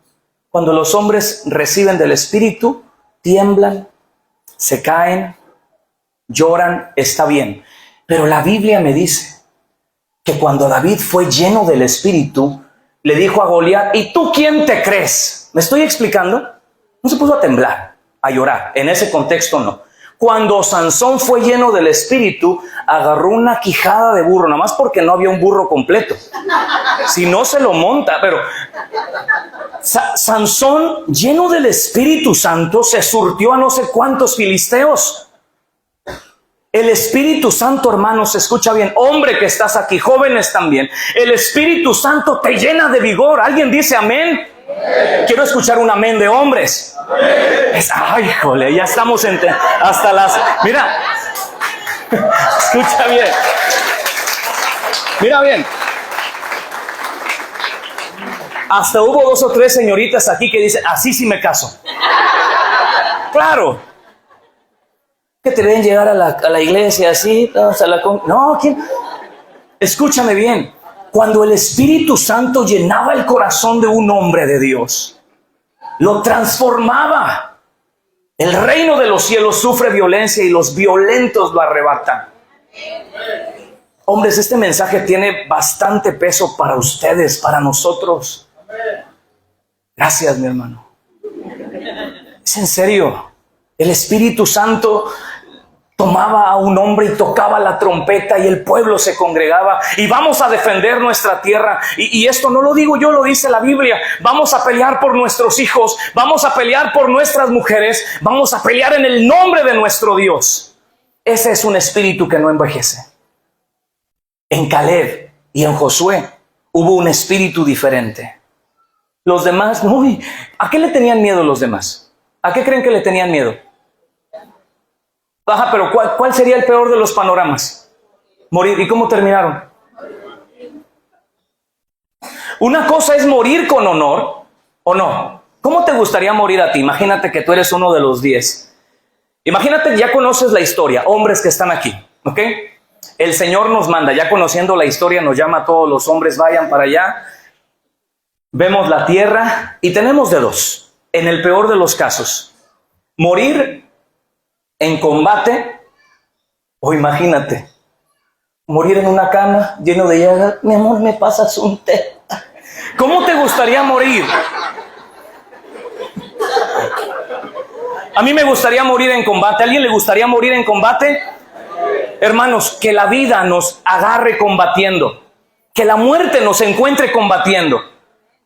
Cuando los hombres reciben del Espíritu, tiemblan, se caen, lloran, está bien. Pero la Biblia me dice que cuando David fue lleno del Espíritu, le dijo a Goliat, ¿y tú quién te crees? ¿Me estoy explicando? No se puso a temblar, a llorar. En ese contexto no. Cuando Sansón fue lleno del Espíritu, agarró una quijada de burro, nada más porque no había un burro completo. Si no, se lo monta, pero Sansón, lleno del Espíritu Santo, se surtió a no sé cuántos filisteos. El Espíritu Santo, hermanos, escucha bien, hombre que estás aquí, jóvenes también, el Espíritu Santo te llena de vigor. ¿Alguien dice amén? Quiero escuchar un amén de hombres. Ay, jole, ya estamos hasta las... Mira, escucha bien. Mira bien. Hasta hubo 2 o 3 señoritas aquí que dicen, así sí me caso. Claro. Que te ven llegar a la iglesia así. No, ¿quién? Escúchame bien. Cuando el Espíritu Santo llenaba el corazón de un hombre de Dios, lo transformaba. El reino de los cielos sufre violencia y los violentos lo arrebatan. Hombres, este mensaje tiene bastante peso para ustedes, para nosotros. Gracias, mi hermano. Es en serio. El Espíritu Santo tomaba a un hombre y tocaba la trompeta y el pueblo se congregaba y vamos a defender nuestra tierra. Y esto no lo digo yo, lo dice la Biblia. Vamos a pelear por nuestros hijos, vamos a pelear por nuestras mujeres, vamos a pelear en el nombre de nuestro Dios. Ese es un espíritu que no envejece. En Caleb y en Josué hubo un espíritu diferente. Los demás, uy, ¿a qué le tenían miedo los demás? ¿A qué creen que le tenían miedo? Ajá, pero ¿cuál sería el peor de los panoramas? Morir. ¿Y cómo terminaron? Una cosa es morir con honor, ¿o no? ¿Cómo te gustaría morir a ti? Imagínate que tú eres uno de los 10. Imagínate, ya conoces la historia, hombres que están aquí, ¿ok? El Señor nos manda, ya conociendo la historia, nos llama a todos los hombres, vayan para allá. Vemos la tierra y tenemos de 2. En el peor de los casos, morir en combate, o imagínate, morir en una cama lleno de llagas. Mi amor, ¿me pasas un té? ¿Cómo te gustaría morir? A mí me gustaría morir en combate. ¿A alguien le gustaría morir en combate? Hermanos, que la vida nos agarre combatiendo, que la muerte nos encuentre combatiendo,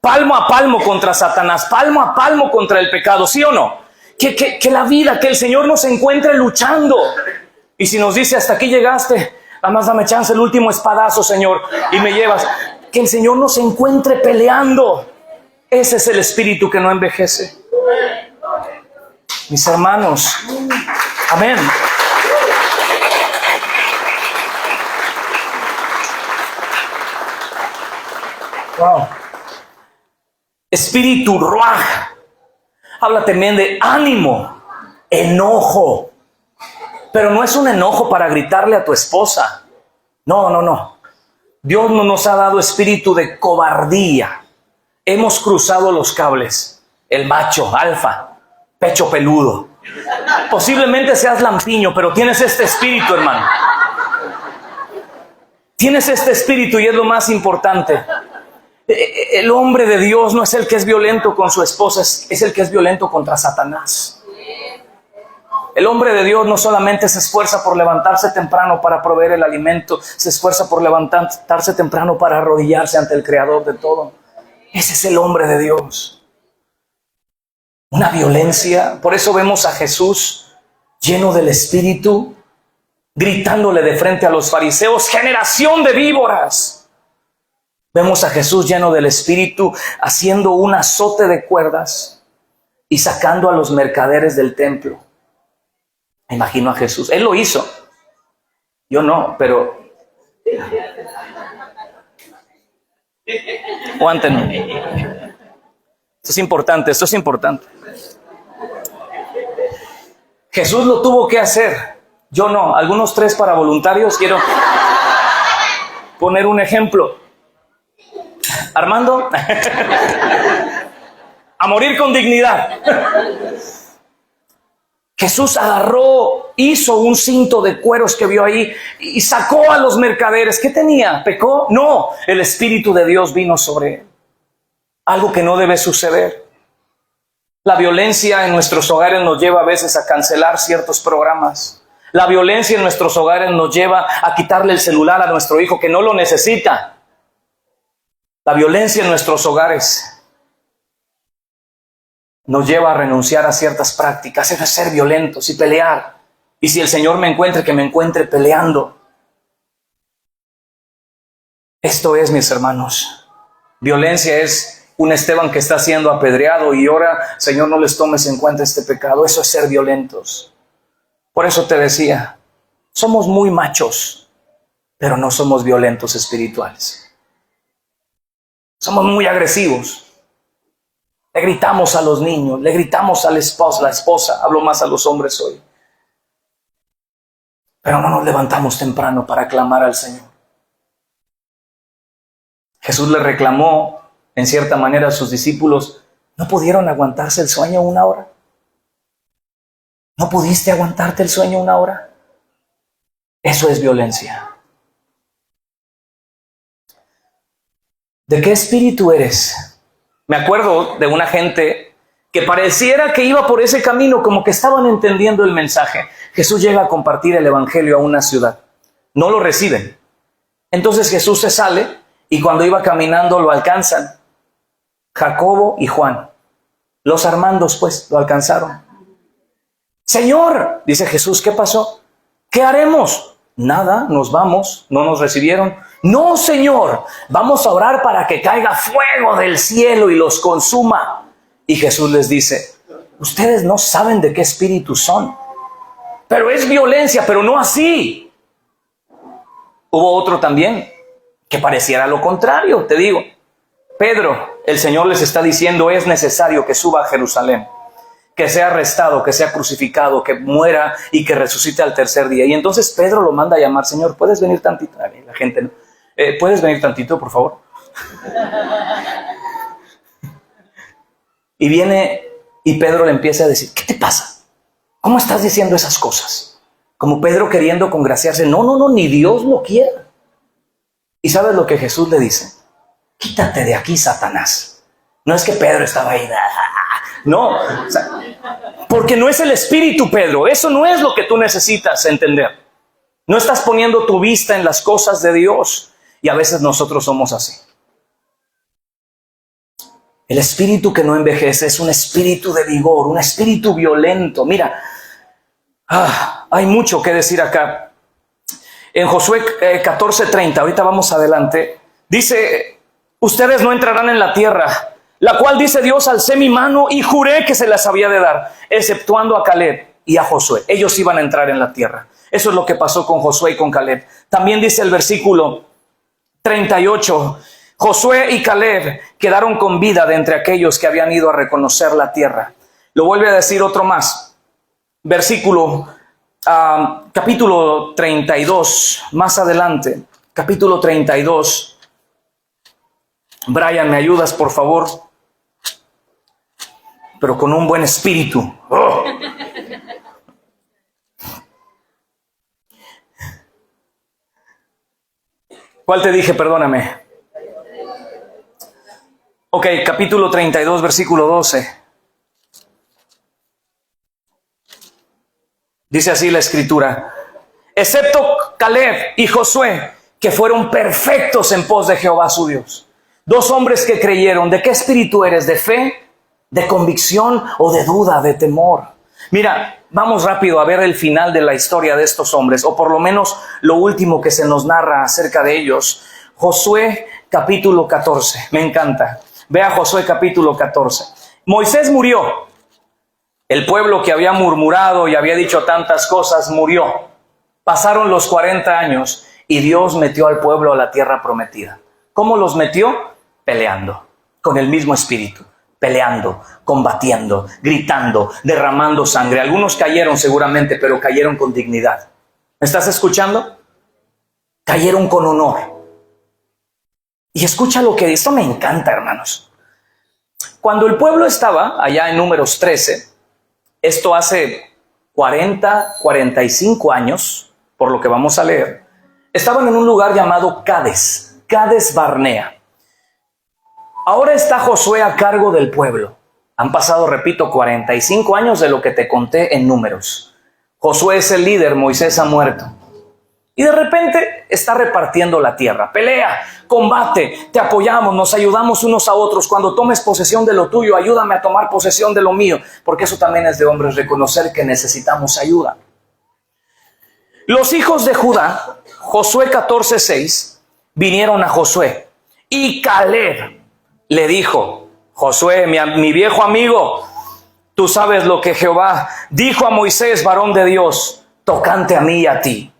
palmo a palmo contra Satanás, palmo a palmo contra el pecado, ¿sí o no? Que la vida, que el Señor nos encuentre luchando. Y si nos dice, hasta aquí llegaste, nada más dame chance, el último espadazo, Señor, y me llevas. Que el Señor nos encuentre peleando. Ese es el espíritu que no envejece. Mis hermanos, amén. Wow. Espíritu ruaj. Habla también de ánimo, enojo. Pero no es un enojo para gritarle a tu esposa. No. Dios no nos ha dado espíritu de cobardía. Hemos cruzado los cables. El macho, alfa, pecho peludo. Posiblemente seas lampiño, pero tienes este espíritu, hermano. Tienes este espíritu y es lo más importante. El hombre de Dios no es el que es violento con su esposa, es el que es violento contra Satanás. El hombre de Dios no solamente se esfuerza por levantarse temprano para proveer el alimento, se esfuerza por levantarse temprano para arrodillarse ante el Creador de todo. Ese es el hombre de Dios. Una violencia. Por eso vemos a Jesús lleno del Espíritu, gritándole de frente a los fariseos: generación de víboras. Vemos a Jesús lleno del Espíritu haciendo un azote de cuerdas y sacando a los mercaderes del templo. Me imagino a Jesús. Él lo hizo. Yo no, pero aguántenme. Esto es importante, esto es importante. Jesús lo tuvo que hacer. Yo no. Algunos 3 para voluntarios. Quiero poner un ejemplo. Armando, a morir con dignidad. Jesús agarró, hizo un cinto de cueros que vio ahí y sacó a los mercaderes. ¿Qué tenía? ¿Pecó? No, el Espíritu de Dios vino sobre él. Algo que no debe suceder. La violencia en nuestros hogares nos lleva a veces a cancelar ciertos programas. La violencia en nuestros hogares nos lleva a quitarle el celular a nuestro hijo que no lo necesita. La violencia en nuestros hogares nos lleva a renunciar a ciertas prácticas. Eso es ser violentos y pelear. Y si el Señor me encuentre, que me encuentre peleando. Esto es, mis hermanos, violencia es un Esteban que está siendo apedreado y ahora, Señor, no les tomes en cuenta este pecado. Eso es ser violentos. Por eso te decía, somos muy machos, pero no somos violentos espirituales. Somos muy agresivos. Le gritamos a los niños, le gritamos a la esposa, hablo más a los hombres hoy. Pero no nos levantamos temprano para clamar al Señor. Jesús le reclamó, en cierta manera, a sus discípulos: ¿no pudieron aguantarse el sueño 1 hora? ¿No pudiste aguantarte el sueño 1 hora? Eso es violencia. ¿De qué espíritu eres? Me acuerdo de una gente que pareciera que iba por ese camino, como que estaban entendiendo el mensaje. Jesús llega a compartir el evangelio a una ciudad. No lo reciben. Entonces Jesús se sale y cuando iba caminando lo alcanzan. Jacobo y Juan. Los Armandos, pues, lo alcanzaron. Señor, dice Jesús, ¿qué pasó? ¿Qué haremos? Nada, nos vamos. No nos recibieron. No, Señor, vamos a orar para que caiga fuego del cielo y los consuma. Y Jesús les dice: ustedes no saben de qué espíritu son. Pero es violencia, pero no así. Hubo otro también que pareciera lo contrario, te digo. Pedro, el Señor les está diciendo: es necesario que suba a Jerusalén, que sea arrestado, que sea crucificado, que muera y que resucite al 3er día. Y entonces Pedro lo manda a llamar: Señor, ¿puedes venir tantito? La gente no. ¿Puedes venir tantito, por favor? Y viene y Pedro le empieza a decir: ¿qué te pasa? ¿Cómo estás diciendo esas cosas? Como Pedro queriendo congraciarse. No, ni Dios lo quiera. ¿Y sabes lo que Jesús le dice? Quítate de aquí, Satanás. No es que Pedro estaba ahí. No, o sea, porque no es el espíritu, Pedro. Eso no es lo que tú necesitas entender. No estás poniendo tu vista en las cosas de Dios. Y a veces nosotros somos así. El espíritu que no envejece es un espíritu de vigor, un espíritu violento. Mira, hay mucho que decir acá. En Josué 14:30, ahorita vamos adelante, dice: ustedes no entrarán en la tierra, la cual, dice Dios, alcé mi mano y juré que se las había de dar, exceptuando a Caleb y a Josué. Ellos iban a entrar en la tierra. Eso es lo que pasó con Josué y con Caleb. También dice el versículo 38, Josué y Caleb quedaron con vida de entre aquellos que habían ido a reconocer la tierra. Lo vuelve a decir otro más. Versículo, capítulo 32, más adelante, capítulo 32. Brian, ¿me ayudas, por favor? Pero con un buen espíritu. ¡Oh! ¿Cuál te dije? Perdóname. Ok, capítulo 32, versículo 12. Dice así la escritura: excepto Caleb y Josué, que fueron perfectos en pos de Jehová su Dios. Dos hombres que creyeron. ¿De qué espíritu eres? ¿De fe, de convicción o de duda, de temor? Mira, vamos rápido a ver el final de la historia de estos hombres, o por lo menos lo último que se nos narra acerca de ellos. Josué capítulo 14, me encanta. Vea Josué capítulo 14. Moisés murió. El pueblo que había murmurado y había dicho tantas cosas murió. Pasaron los 40 años y Dios metió al pueblo a la tierra prometida. ¿Cómo los metió? Peleando, con el mismo espíritu. Peleando, combatiendo, gritando, derramando sangre. Algunos cayeron seguramente, pero cayeron con dignidad. ¿Me estás escuchando? Cayeron con honor. Y escucha lo que esto me encanta, hermanos. Cuando el pueblo estaba allá en Números 13, esto hace 45 años, por lo que vamos a leer, estaban en un lugar llamado Cades Barnea. Ahora está Josué a cargo del pueblo. Han pasado, repito, 45 años de lo que te conté en Números. Josué es el líder, Moisés ha muerto. Y de repente está repartiendo la tierra. Pelea, combate, te apoyamos, nos ayudamos unos a otros. Cuando tomes posesión de lo tuyo, ayúdame a tomar posesión de lo mío. Porque eso también es de hombres, reconocer que necesitamos ayuda. Los hijos de Judá, Josué 14:6, vinieron a Josué. Y Caleb le dijo: Josué, mi viejo amigo, tú sabes lo que Jehová dijo a Moisés, varón de Dios, tocante a mí y a ti.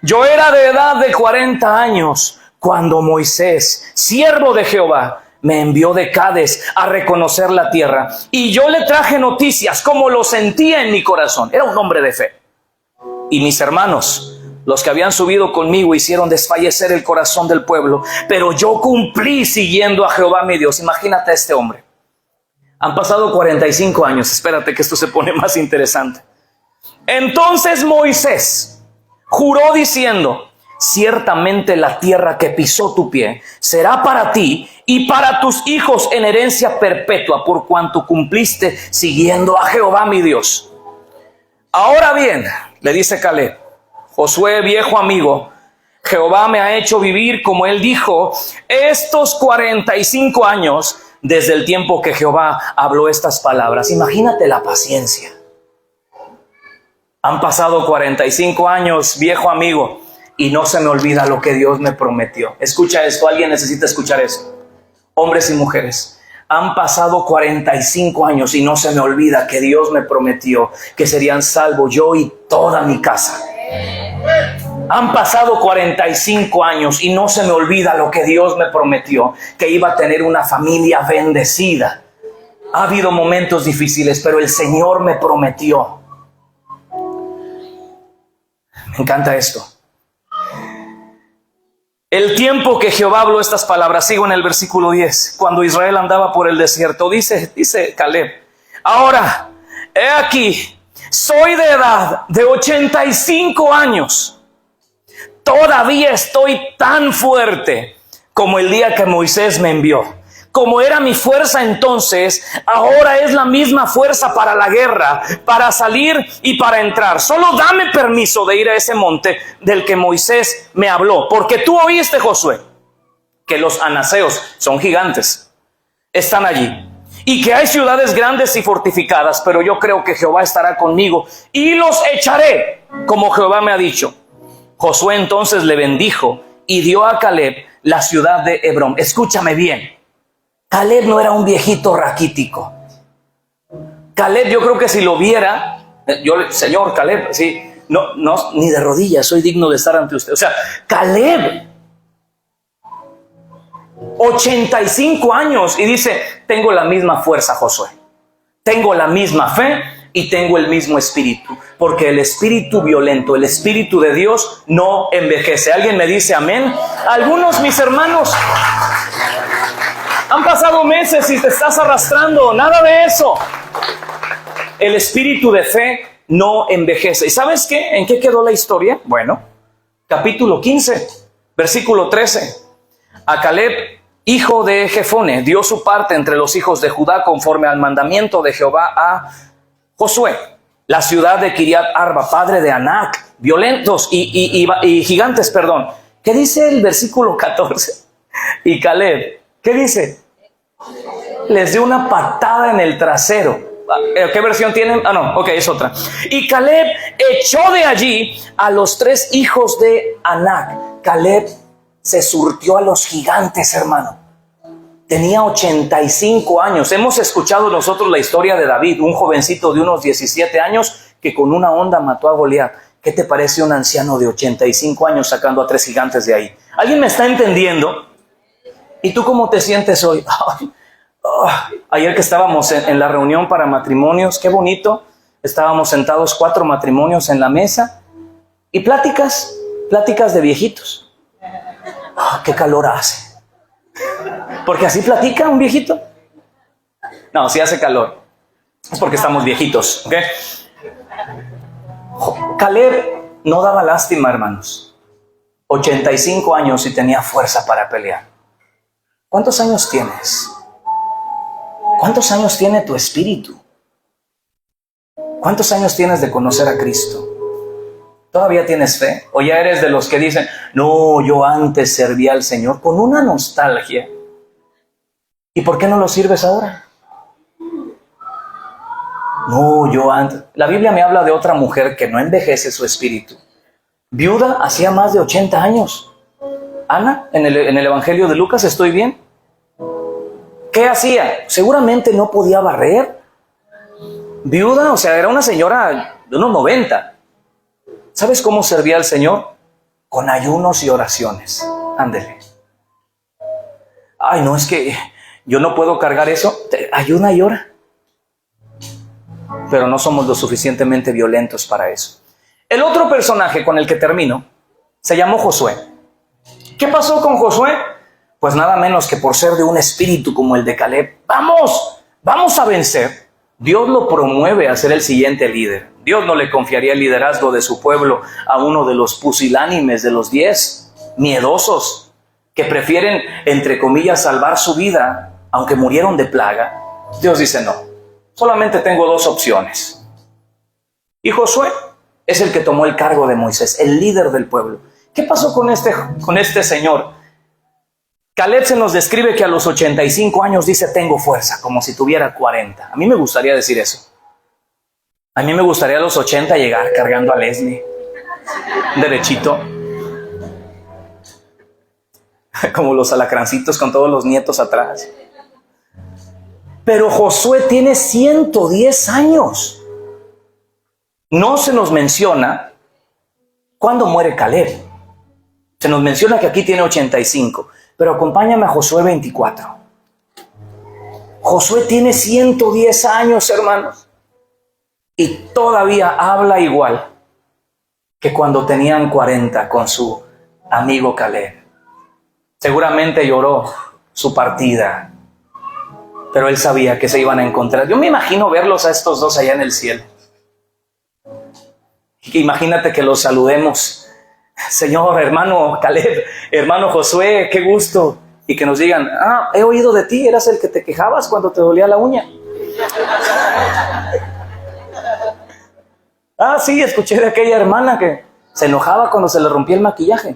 Yo era de edad de 40 años cuando Moisés, siervo de Jehová, me envió de Cades a reconocer la tierra. Y yo le traje noticias como lo sentía en mi corazón. Era un hombre de fe. Y mis hermanos, los que habían subido conmigo, hicieron desfallecer el corazón del pueblo. Pero yo cumplí siguiendo a Jehová mi Dios. Imagínate a este hombre. Han pasado 45 años. Espérate que esto se pone más interesante. Entonces Moisés juró diciendo: ciertamente la tierra que pisó tu pie será para ti y para tus hijos en herencia perpetua, por cuanto cumpliste siguiendo a Jehová mi Dios. Ahora bien, le dice Caleb: Josué, viejo amigo, Jehová me ha hecho vivir, como él dijo, estos 45 años desde el tiempo que Jehová habló estas palabras. Imagínate la paciencia. Han pasado 45 años, viejo amigo, y no se me olvida lo que Dios me prometió. Escucha esto, alguien necesita escuchar eso. Hombres y mujeres, han pasado 45 años y no se me olvida que Dios me prometió que serían salvos yo y toda mi casa. Han pasado 45 años y no se me olvida lo que Dios me prometió, que iba a tener una familia bendecida. Ha habido momentos difíciles, pero el Señor me prometió. Me encanta esto. El tiempo que Jehová habló estas palabras, sigo en el versículo 10, cuando Israel andaba por el desierto, dice Caleb: ahora, he aquí, soy de edad de 85 años. Todavía estoy tan fuerte como el día que Moisés me envió. Como era mi fuerza entonces, ahora es la misma fuerza para la guerra, para salir y para entrar. Solo dame permiso de ir a ese monte del que Moisés me habló. Porque tú oíste, Josué, que los anaseos son gigantes, están allí. Y que hay ciudades grandes y fortificadas, pero yo creo que Jehová estará conmigo y los echaré, como Jehová me ha dicho. Josué entonces le bendijo y dio a Caleb la ciudad de Hebrón. Escúchame bien. Caleb no era un viejito raquítico. Caleb, yo creo que si lo viera, señor Caleb, sí, no, ni de rodillas soy digno de estar ante usted. O sea, Caleb, 85 años, y dice: tengo la misma fuerza, Josué, tengo la misma fe y tengo el mismo espíritu, porque el espíritu violento, el espíritu de Dios no envejece. ¿Alguien me dice amén? Algunos, mis hermanos, han pasado meses y te estás arrastrando. Nada de eso. El espíritu de fe no envejece. ¿Y sabes qué? ¿En qué quedó la historia? Bueno, capítulo 15. Versículo 13. A Caleb, hijo de Jefone, dio su parte entre los hijos de Judá conforme al mandamiento de Jehová a Josué. La ciudad de Kiriat Arba, padre de Anac, violentos y gigantes, perdón. ¿Qué dice el versículo 14? Y Caleb, ¿qué dice? Les dio una patada en el trasero. ¿Qué versión tienen? Ah, no, ok, es otra. Y Caleb echó de allí a los 3 hijos de Anac. Caleb se surtió a los gigantes, hermano. Tenía 85 años. Hemos escuchado nosotros la historia de David, un jovencito de unos 17 años que con una honda mató a Goliat. ¿Qué te parece un anciano de 85 años sacando a 3 gigantes de ahí? ¿Alguien me está entendiendo? ¿Y tú cómo te sientes hoy? Ayer que estábamos en la reunión para matrimonios, qué bonito. Estábamos sentados 4 matrimonios en la mesa y pláticas de viejitos. Qué calor hace. Porque así platica un viejito. No, si hace calor es porque estamos viejitos, ¿ok? Caleb no daba lástima, hermanos. 85 años y tenía fuerza para pelear. ¿Cuántos años tienes? ¿Cuántos años tiene tu espíritu? ¿Cuántos años tienes de conocer a Cristo? ¿Todavía tienes fe? ¿O ya eres de los que dicen, no, yo antes servía al Señor con una nostalgia? ¿Y por qué no lo sirves ahora? No, yo antes. La Biblia me habla de otra mujer que no envejece su espíritu. Viuda, hacía más de 80 años. Ana, en el Evangelio de Lucas, ¿estoy bien? ¿Qué hacía? Seguramente no podía barrer. Viuda, o sea, era una señora de unos 90. ¿Sabes cómo servía al Señor? Con ayunos y oraciones. Ándele. Ay, no, es que yo no puedo cargar eso. Ayuna y ora. Pero no somos lo suficientemente violentos para eso. El otro personaje con el que termino se llamó Josué. ¿Qué pasó con Josué? Pues nada menos que por ser de un espíritu como el de Caleb. Vamos a vencer. Dios lo promueve a ser el siguiente líder. Dios no le confiaría el liderazgo de su pueblo a uno de los pusilánimes de los 10, miedosos, que prefieren, entre comillas, salvar su vida, aunque murieron de plaga. Dios dice no, solamente tengo 2 opciones. Y Josué es el que tomó el cargo de Moisés, el líder del pueblo. ¿Qué pasó con este señor? Caleb se nos describe que a los 85 años dice tengo fuerza, como si tuviera 40. A mí me gustaría decir eso. A mí me gustaría a los 80 llegar cargando a Leslie, derechito, como los alacrancitos con todos los nietos atrás. Pero Josué tiene 110 años. No se nos menciona cuándo muere Caleb. Se nos menciona que aquí tiene 85. Pero acompáñame a Josué 24. Josué tiene 110 años, hermanos. Y todavía habla igual que cuando tenían 40 con su amigo Caleb. Seguramente lloró su partida, pero él sabía que se iban a encontrar. Yo me imagino verlos a estos 2 allá en el cielo. Imagínate que los saludemos. Señor, hermano Caleb, hermano Josué, qué gusto. Y que nos digan, he oído de ti, eras el que te quejabas cuando te dolía la uña. Sí, escuché de aquella hermana que se enojaba cuando se le rompía el maquillaje.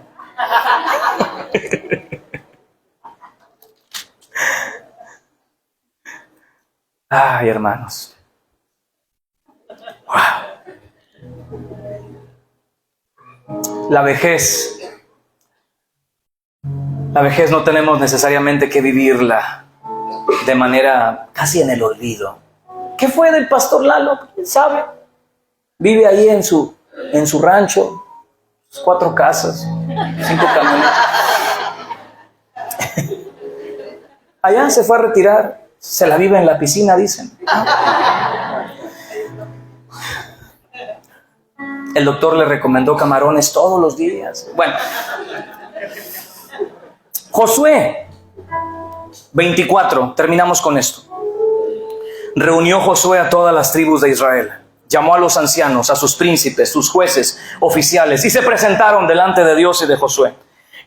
Ay, hermanos. La vejez no tenemos necesariamente que vivirla de manera casi en el olvido. ¿Qué fue del pastor Lalo? ¿Quién sabe? Vive ahí en su rancho, 4 casas, 5 camiones. Allá se fue a retirar, se la vive en la piscina, dicen. El doctor le recomendó camarones todos los días. Bueno, Josué 24, terminamos con esto. Reunió Josué a todas las tribus de Israel. Llamó a los ancianos, a sus príncipes, sus jueces, oficiales, y se presentaron delante de Dios y de Josué.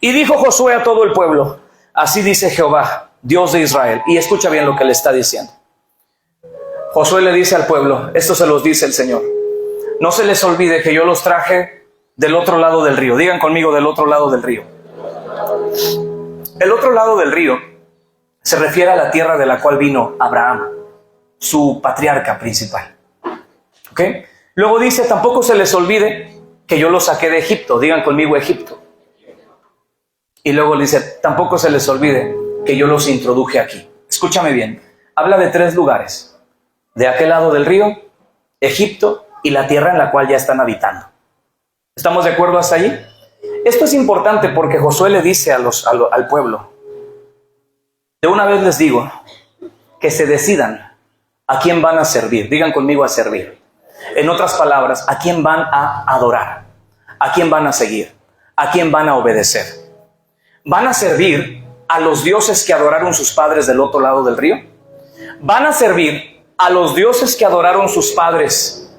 Y dijo Josué a todo el pueblo: así dice Jehová, Dios de Israel. Y escucha bien lo que le está diciendo. Josué le dice al pueblo, esto se los dice el Señor: no se les olvide que yo los traje del otro lado del río. Digan conmigo, del otro lado del río. El otro lado del río se refiere a la tierra de la cual vino Abraham, su patriarca principal. ¿Ok? Luego dice, tampoco se les olvide que yo los saqué de Egipto. Digan conmigo, Egipto. Y luego dice, tampoco se les olvide que yo los introduje aquí. Escúchame bien. Habla de 3 lugares. De aquel lado del río, Egipto y la tierra en la cual ya están habitando. ¿Estamos de acuerdo hasta allí? Esto es importante porque Josué le dice al pueblo: de una vez les digo que se decidan a quién van a servir. Digan conmigo, a servir. En otras palabras, a quién van a adorar, a quién van a seguir, a quién van a obedecer. ¿Van a servir a los dioses que adoraron sus padres del otro lado del río? ¿Van a servir a los dioses que adoraron sus padres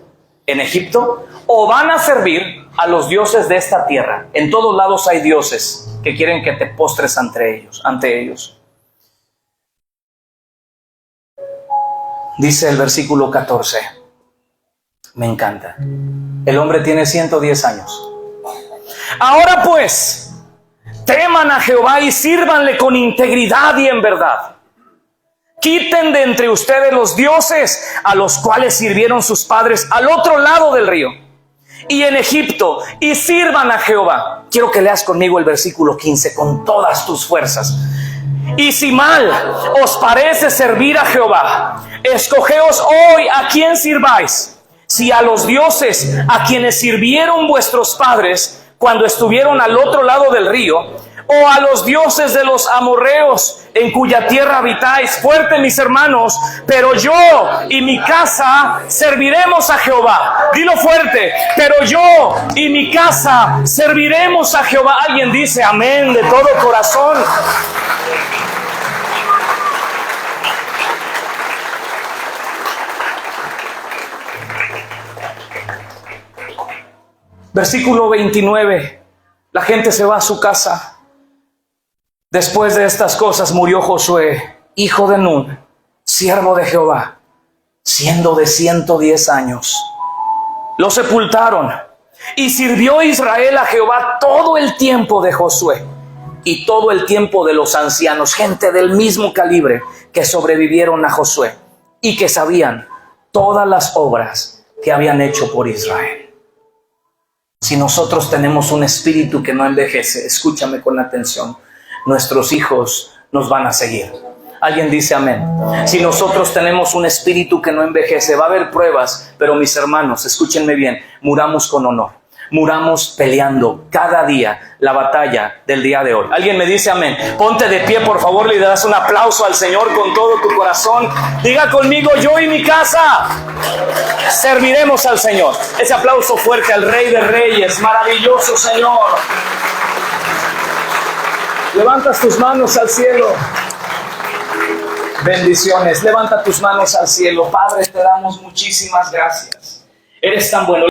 en Egipto? ¿O van a servir a los dioses de esta tierra? En todos lados hay dioses que quieren que te postres ante ellos. Dice el versículo 14, me encanta. El hombre tiene 110 años. Ahora pues, teman a Jehová y sírvanle con integridad y en verdad. Quiten de entre ustedes los dioses a los cuales sirvieron sus padres al otro lado del río y en Egipto, y sirvan a Jehová. Quiero que leas conmigo el versículo 15 con todas tus fuerzas. Y si mal os parece servir a Jehová, escogeos hoy a quién sirváis, si a los dioses a quienes sirvieron vuestros padres cuando estuvieron al otro lado del río, o a los dioses de los amorreos en cuya tierra habitáis. Fuerte, mis hermanos, pero yo y mi casa serviremos a Jehová. Dilo fuerte, pero yo y mi casa serviremos a Jehová. Alguien dice amén de todo corazón. Versículo 29. La gente se va a su casa. Después de estas cosas murió Josué, hijo de Nun, siervo de Jehová, siendo de 110 años. Lo sepultaron, y sirvió Israel a Jehová todo el tiempo de Josué y todo el tiempo de los ancianos, gente del mismo calibre que sobrevivieron a Josué y que sabían todas las obras que habían hecho por Israel. Si nosotros tenemos un espíritu que no envejece, escúchame con atención, nuestros hijos nos van a seguir. Alguien dice amén. Si nosotros tenemos un espíritu que no envejece, va a haber pruebas, pero mis hermanos, escúchenme bien, muramos con honor. Muramos peleando cada día la batalla del día de hoy. Alguien me dice amén. Ponte de pie, por favor, le das un aplauso al Señor con todo tu corazón. Diga conmigo, yo y mi casa serviremos al Señor. Ese aplauso fuerte al Rey de Reyes, maravilloso Señor. Levantas tus manos al cielo. Bendiciones. Levanta tus manos al cielo. Padre, te damos muchísimas gracias. Eres tan bueno.